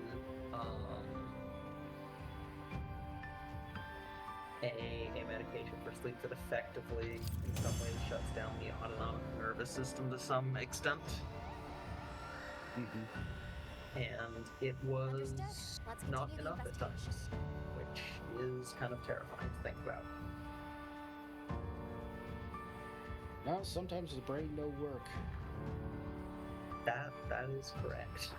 a medication for sleep that effectively, in some ways, shuts down the autonomic nervous system to some extent. And it was not enough at times, which is kind of terrifying to think about. Now, sometimes the brain no work. That is correct.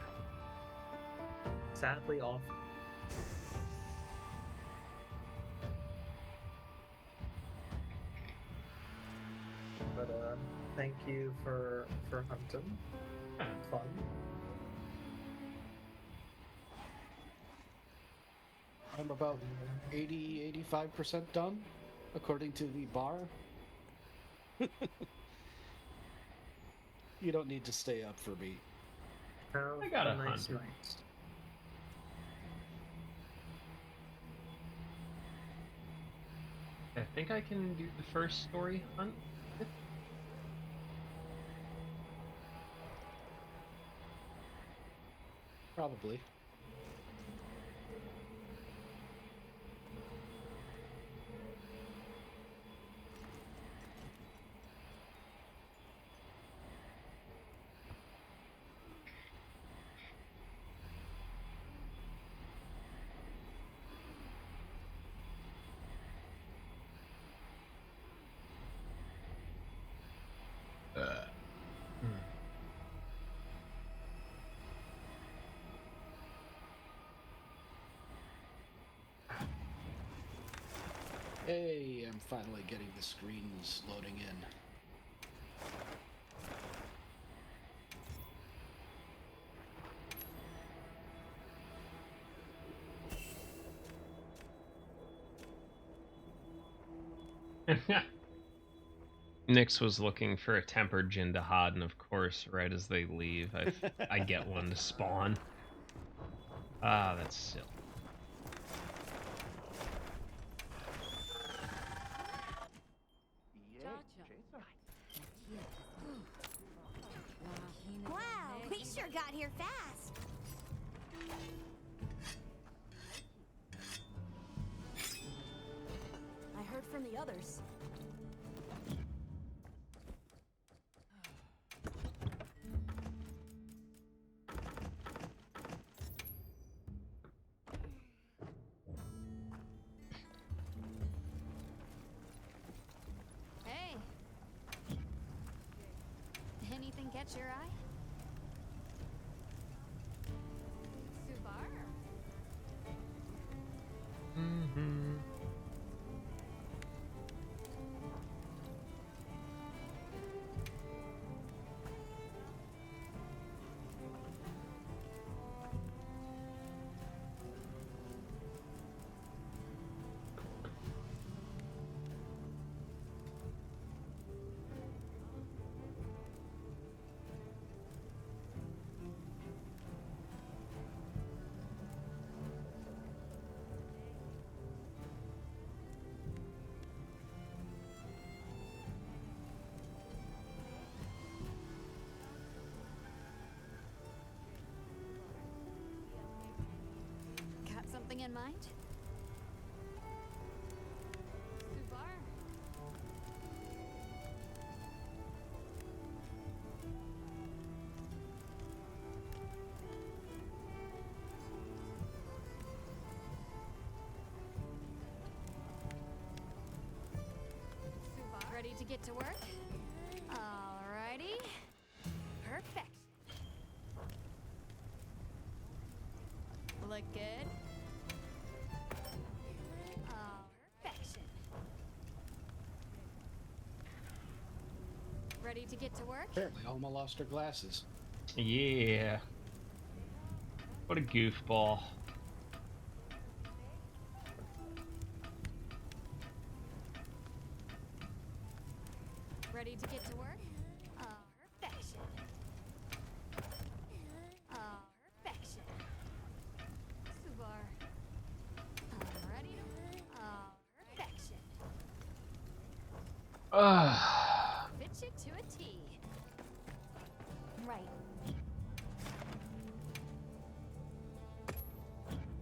Sadly, often. But thank you for hunting. Fun. I'm about 80-85% done, according to the bar. You don't need to stay up for me. I got a nice 100. night. I think I can do the first story hunt. Probably. Hey, I'm finally getting the screens loading in. Nyx was looking for a tempered Jindahad, and of course, right as they leave, I get one to spawn. Ah, that's silly. Wow, we sure got here fast. I heard from the others. Hey. Anything catch your eye? Subar? Mm-hmm. Got something in mind? Subar? Subar? Ready to get to work? Alrighty. Perfect. Look good. Perfection. Ready to get to work? Apparently, Alma lost her glasses. Yeah. What a goofball. Ready to get to work? Perfection. Perfection. Subar. Ready to... perfection. Fit you to a T. Right.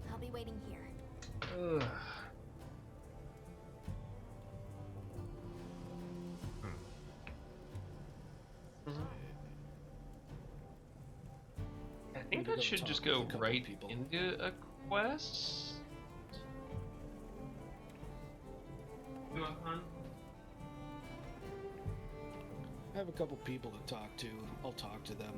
I'll be waiting here. Ugh. I think that should just go right into a quest. Do a hunt. I have a couple people to talk to. I'll talk to them.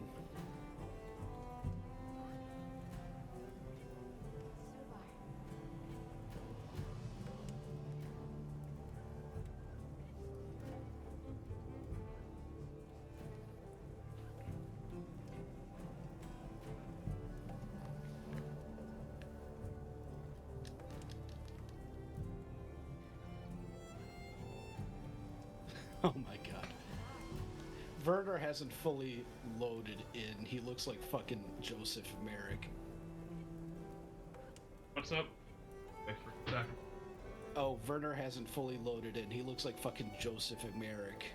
Oh my god. Werner hasn't fully loaded in. He looks like fucking Joseph Merrick. What's up? Wait for a second. Oh, Werner hasn't fully loaded in. He looks like fucking Joseph Merrick.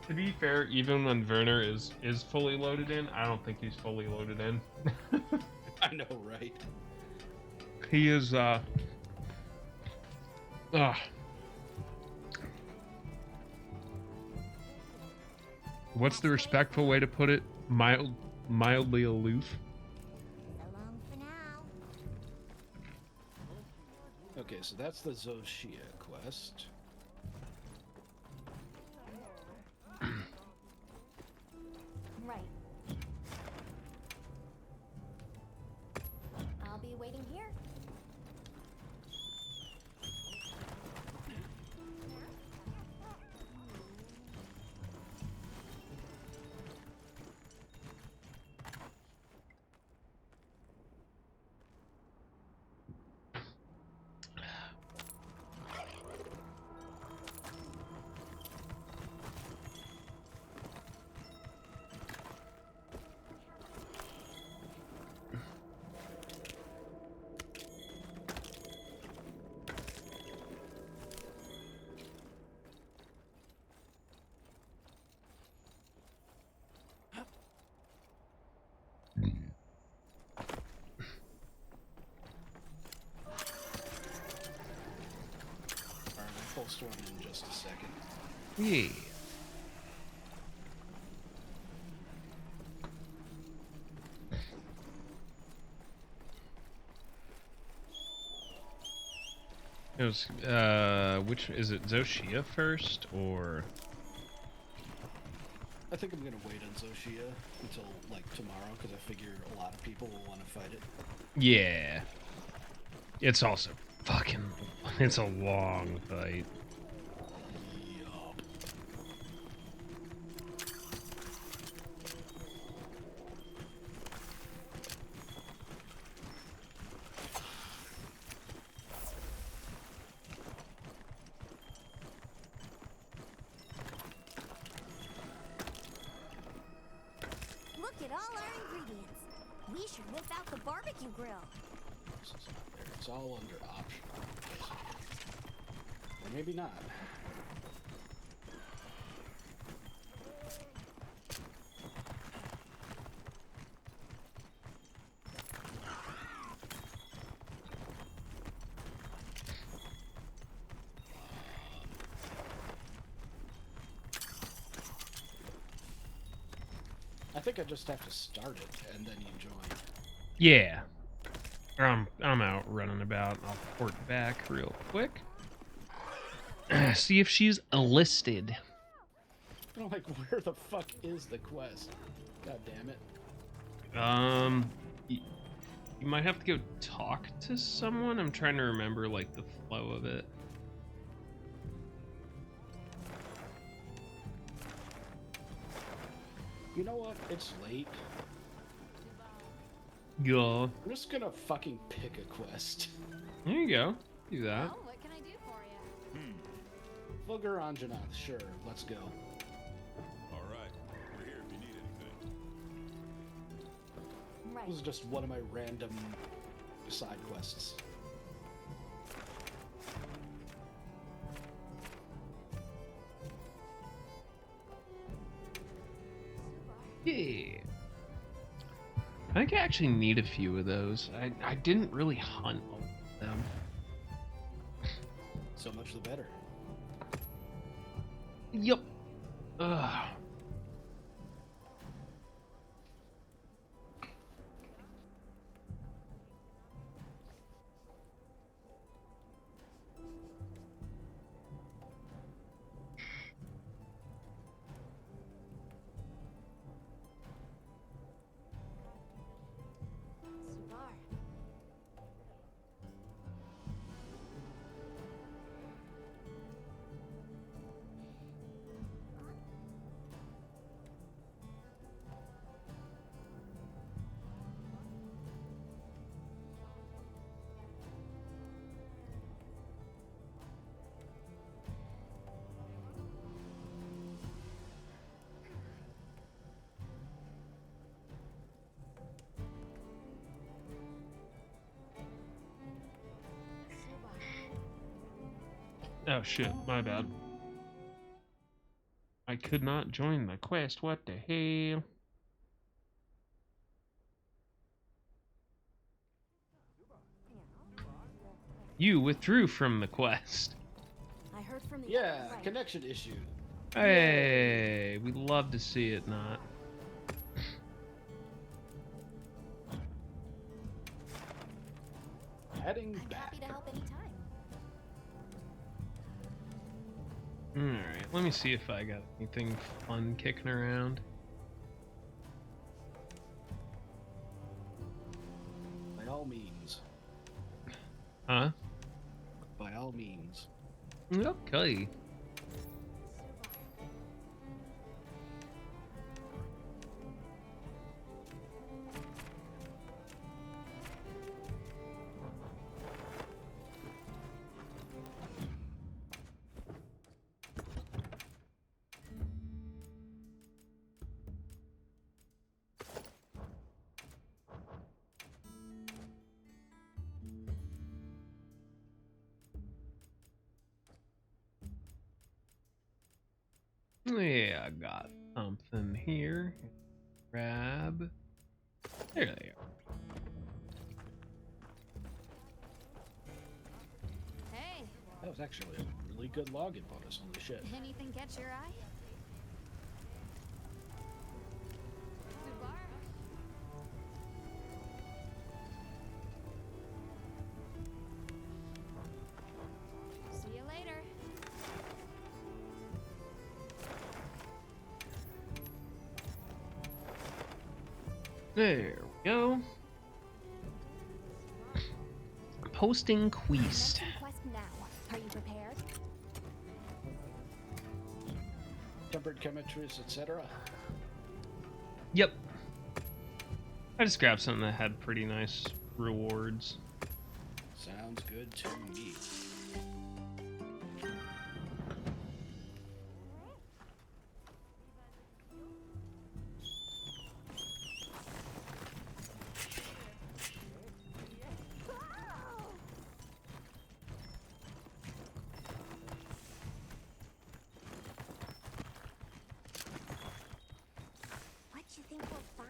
To be fair, even when Werner is fully loaded in, I don't think he's fully loaded in. I know, right? He is, what's the respectful way to put it? Mildly aloof. So long for now. Okay, so that's the Zoshia quest. Right. post one in just a second. Yeah. It was, which is it, Zoshia first or? I think I'm gonna wait on Zoshia until like tomorrow because I figure a lot of people will want to fight it. Yeah. It's also fucking. It's a long fight. Look at all our ingredients. We should whip out the barbecue grill. This is not there. It's all under option. Or maybe not. I think I just have to start it and then you join. Yeah. I'm out running about. I'll port back real quick. See if she's listed. I'm like, where the fuck is the quest? God damn it. You might have to go talk to someone. I'm trying to remember like the flow of it. You know what? It's late. Yeah. I'm just gonna fucking pick a quest. There you go. Do that. Well, what can I do for you? Fulgur Anjanath, sure, let's go. Alright, we're here if you need anything. Right. This is just one of my random side quests. Yeah. I think I actually need a few of those. I didn't really hunt all of them. So much the better. Yep. Ugh. Oh shit, my bad. I could not join the quest, what the hell? You withdrew from the quest. I heard from the Yeah, right. connection issue. Hey, we love to see it not. Heading I'm back. happy to help anytime. Alright, let me see if I got anything fun kicking around. By all means. Huh? By all means. Okay. Yeah, I got something here. Grab. There they are. Hey, Oh, was actually a really good login bonus. Holy shit. Anything catch your eye? Goodbye. See you later. There we go. Posting quest. Quest now. Are you prepared? Tempered chemistries, etc. Yep. I just grabbed something that had pretty nice rewards. Sounds good to me. What do you think we'll find?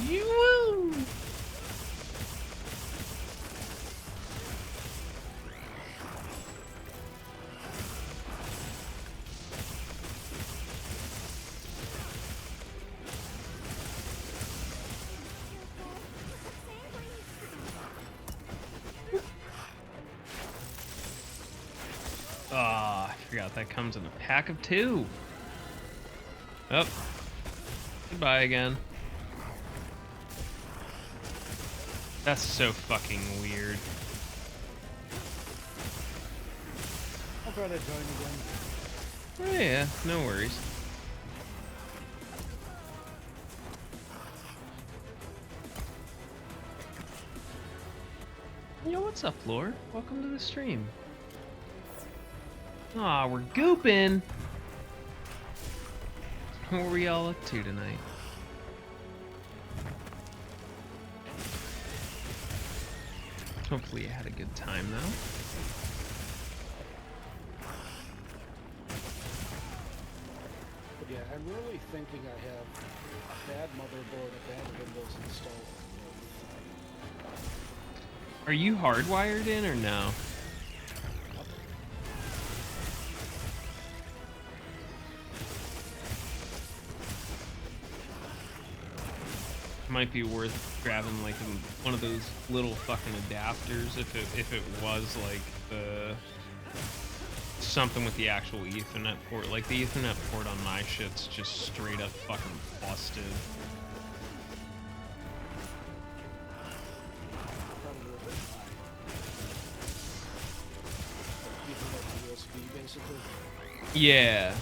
You. Ah, I forgot that comes in a pack of 2. Oh. Goodbye again. That's so fucking weird. I'll try to join again. Oh, yeah, no worries. Yo, what's up, Lore? Welcome to the stream. Aw, we're gooping! What were y'all up to tonight? Hopefully you had a good time, though. But yeah, I'm really thinking I have a bad motherboard, a bad Windows installed. Are you hardwired in or no? Might be worth grabbing like one of those little fucking adapters if it was like the something with the actual Ethernet port. Like the Ethernet port on my shit's just straight up fucking busted. USB basically. Yeah.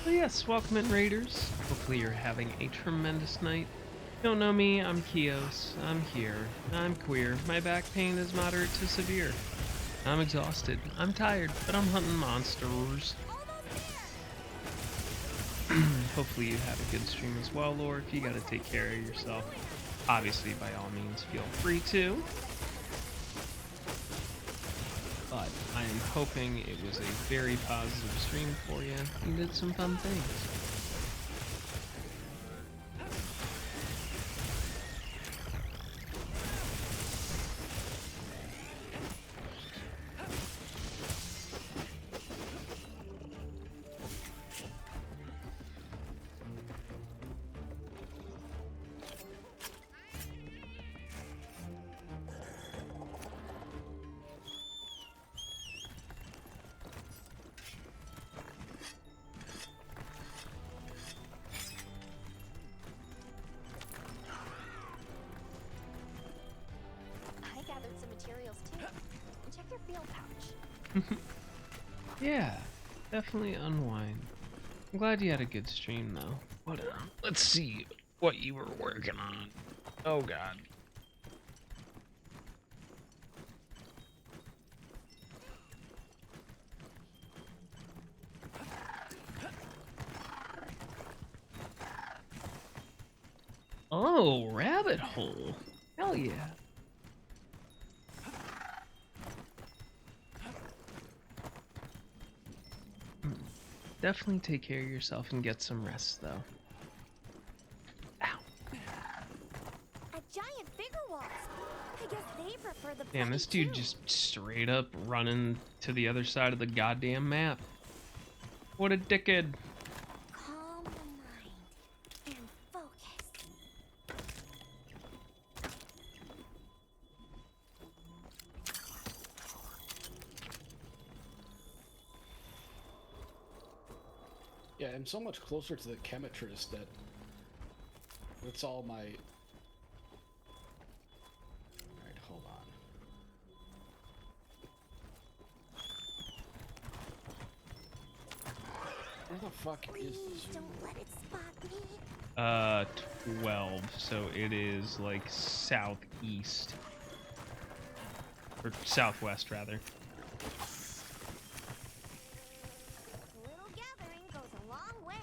Yes, welcome in, Raiders. Hopefully you're having a tremendous night. If you don't know me, I'm Kios. I'm here. I'm queer. My back pain is moderate to severe. I'm exhausted. I'm tired, but I'm hunting monsters. Hopefully you have a good stream as well, Lore. If you gotta take care of yourself, obviously by all means feel free to. But I am hoping it was a very positive stream for you. You did some fun things. Yeah, definitely unwind. I'm glad you had a good stream though. What? Let's see what you were working on. Oh God. Oh, rabbit hole. Hell yeah. Definitely take care of yourself and get some rest, though. Ow. A giant figure waltz. I guess they prefer the Damn, this dude just straight up running to the other side of the goddamn map. What a dickhead. Calm the mind and focus. Yeah, I'm so much closer to the Chemitrist that that's all my... Alright, hold on. Where the fuck is this? Don't let it spot me. 12, so it is like southeast. Or southwest, rather. A little gathering goes a long way.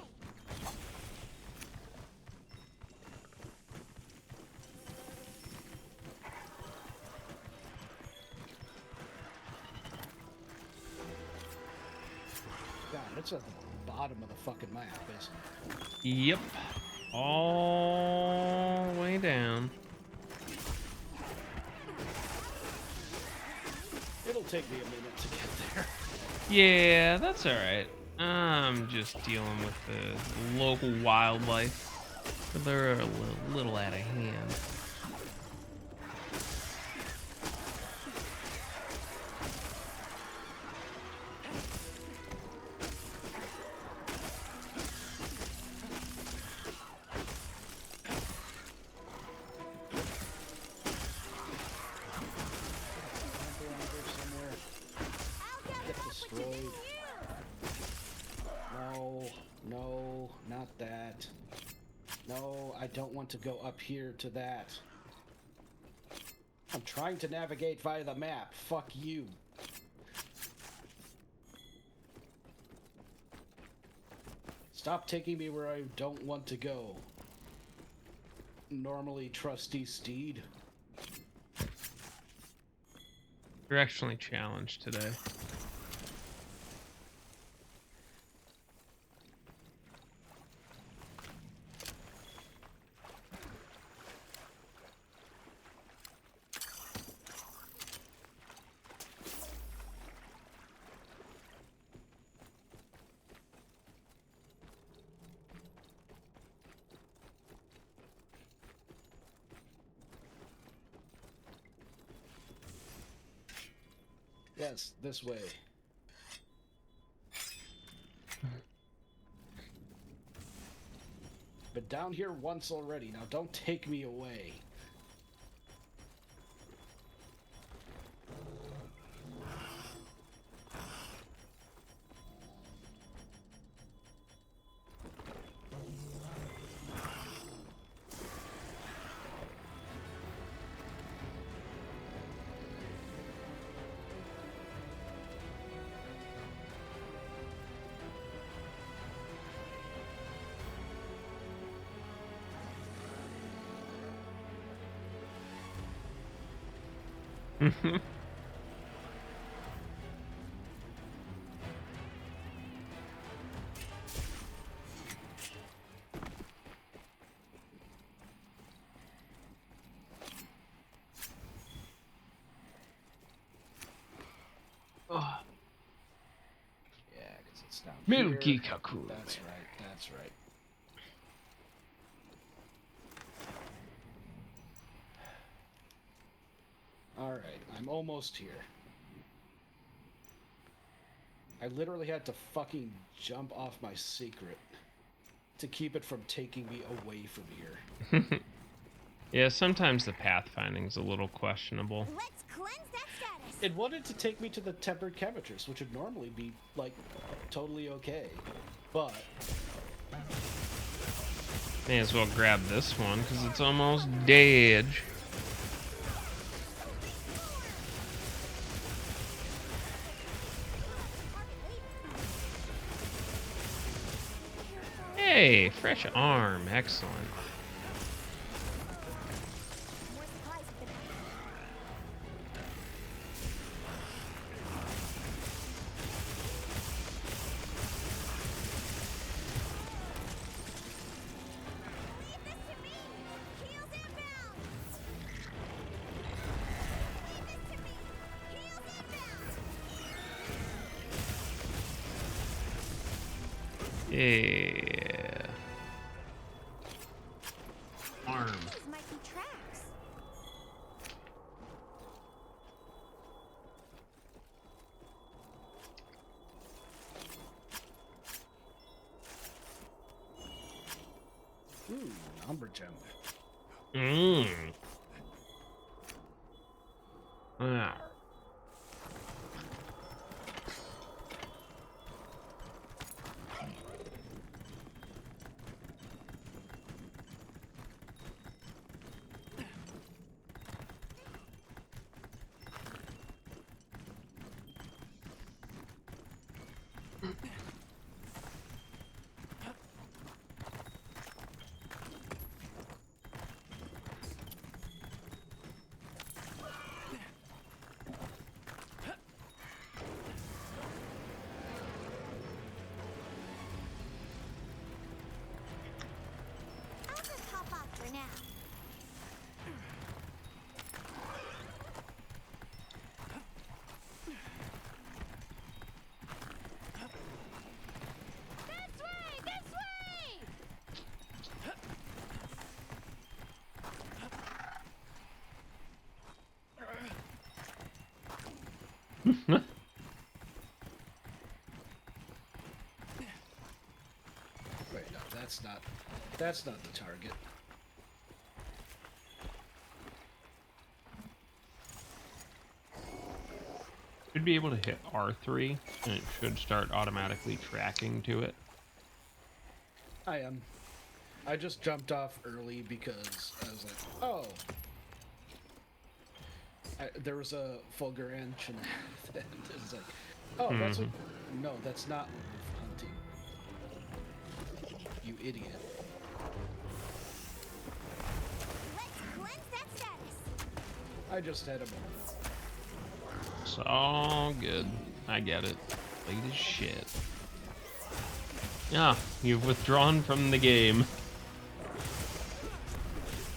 God, it's at the bottom of the fucking map, basically. Yep. All the way down. It'll take me a minute to get there. Yeah, that's alright. I'm just dealing with the local wildlife. They're a little out of hand. Get destroyed. No, no, not that. No, I don't want to go up here to that. I'm trying to navigate via the map. Fuck you. Stop taking me where I don't want to go. Normally trusty steed. You're actually challenged today. Yes, this way. Been down here once already. Now don't take me away. Oh. Yeah, because it's down Milky here. Kakun. That's right, that's right. Alright, I'm almost here. I literally had to fucking jump off my secret to keep it from taking me away from here. Yeah, sometimes the pathfinding's a little questionable. Let's cleanse that status. It wanted to take me to the tempered chemistries, which would normally be, like, totally okay. But... May as well grab this one, because it's almost dead. Hey, fresh arm. Excellent. Yeah. Arm. These might be tracks. Ooh, Umbra Gem. Mmm. Ah. I'll just hop off for now. This way! This way! Wait, no, that's not the target. Should be able to hit R3, and it should start automatically tracking to it. I am. I just jumped off early because I was like, oh. There was a Fulgurant, and it was like, oh, that's what... No, that's not wolf hunting. You idiot. Let's cleanse that status. I just had a moment. It's all good. I get it. Late as shit. Yeah, you've withdrawn from the game.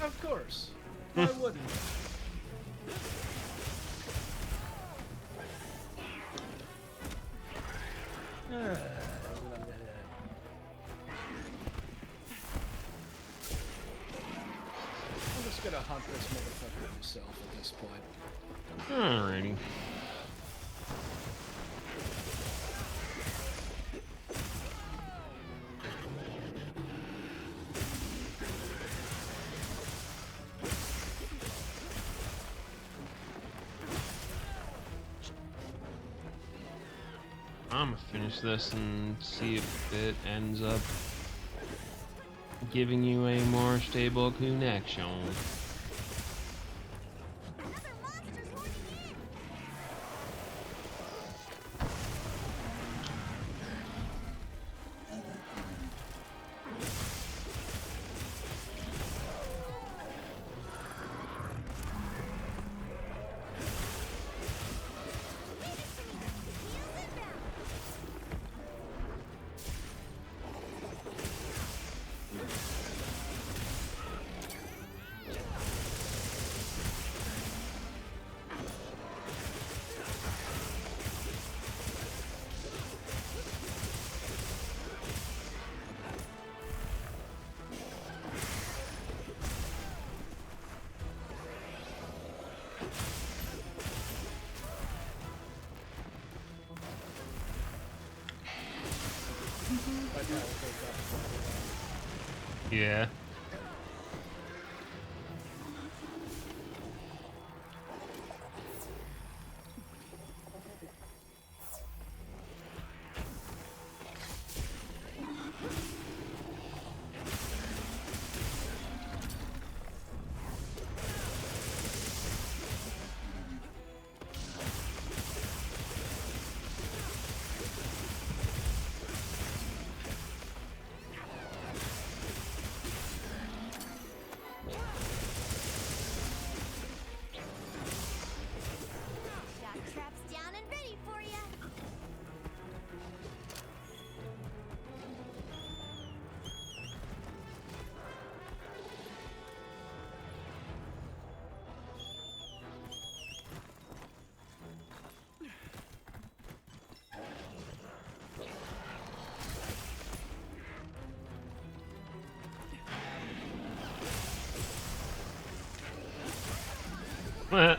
Of course. Why wouldn't I'm just gonna hunt this motherfucker myself at this point. Alrighty. I'm gonna finish this and see if it ends up giving you a more stable connection. Yeah. What?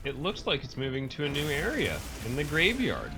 It looks like it's moving to a new area in the graveyard.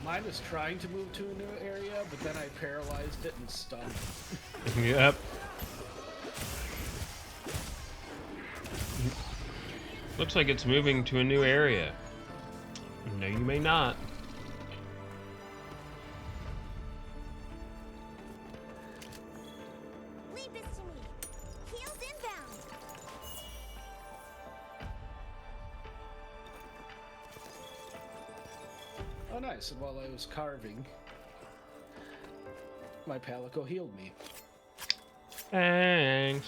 Mine was trying to move to a new area, but then I paralyzed it and stunned. Yep. Looks like it's moving to a new area. No, you may not. Leave this to me. Heels inbound. Oh, nice. And while I was carving, my Palico healed me. Thanks.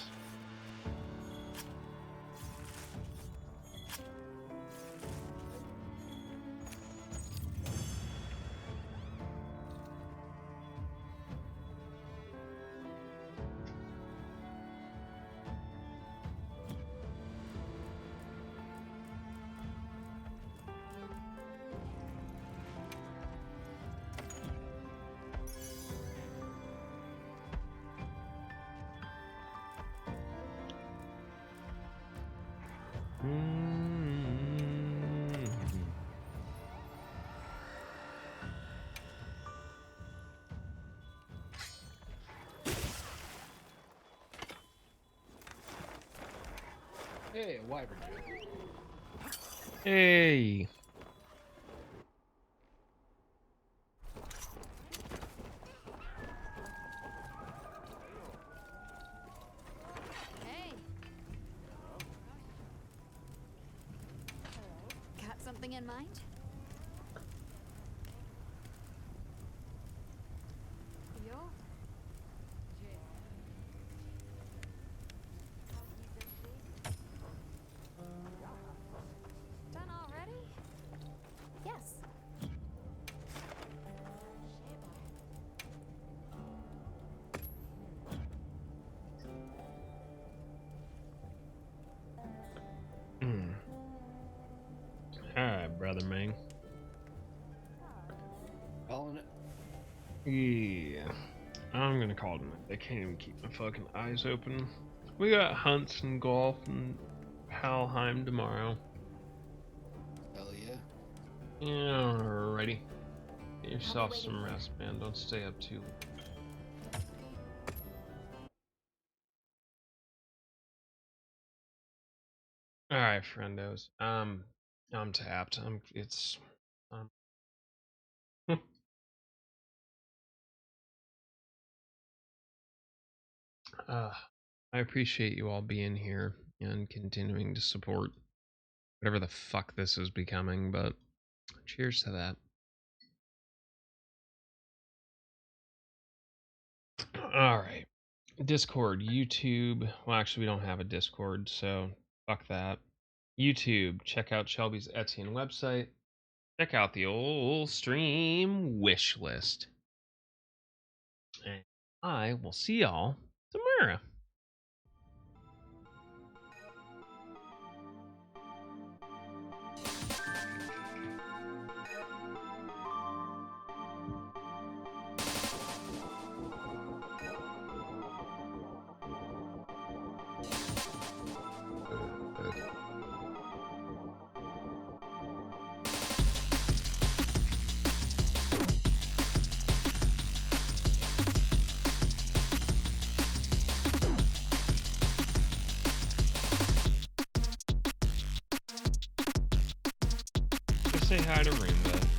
Hey, a wyvern. Hey. Hey. Got something in mind? Yo. Done already? Yes. Alright, brother Ming. Calling it. Yeah. I'm gonna call it a night. I can't even keep my fucking eyes open. We got hunts and golf and Halheim tomorrow. Hell yeah. Yeah, alrighty. Get yourself some rest, man. Don't stay up too late. Alright, friendos. I'm tapped. I appreciate you all being here and continuing to support whatever the fuck this is becoming, but cheers to that. Alright. Discord, YouTube. Well, actually, we don't have a Discord, so fuck that. YouTube, check out Shelby's Etsy and website. Check out the old stream wish list. And I will see y'all tomorrow. say hi to Rainbow.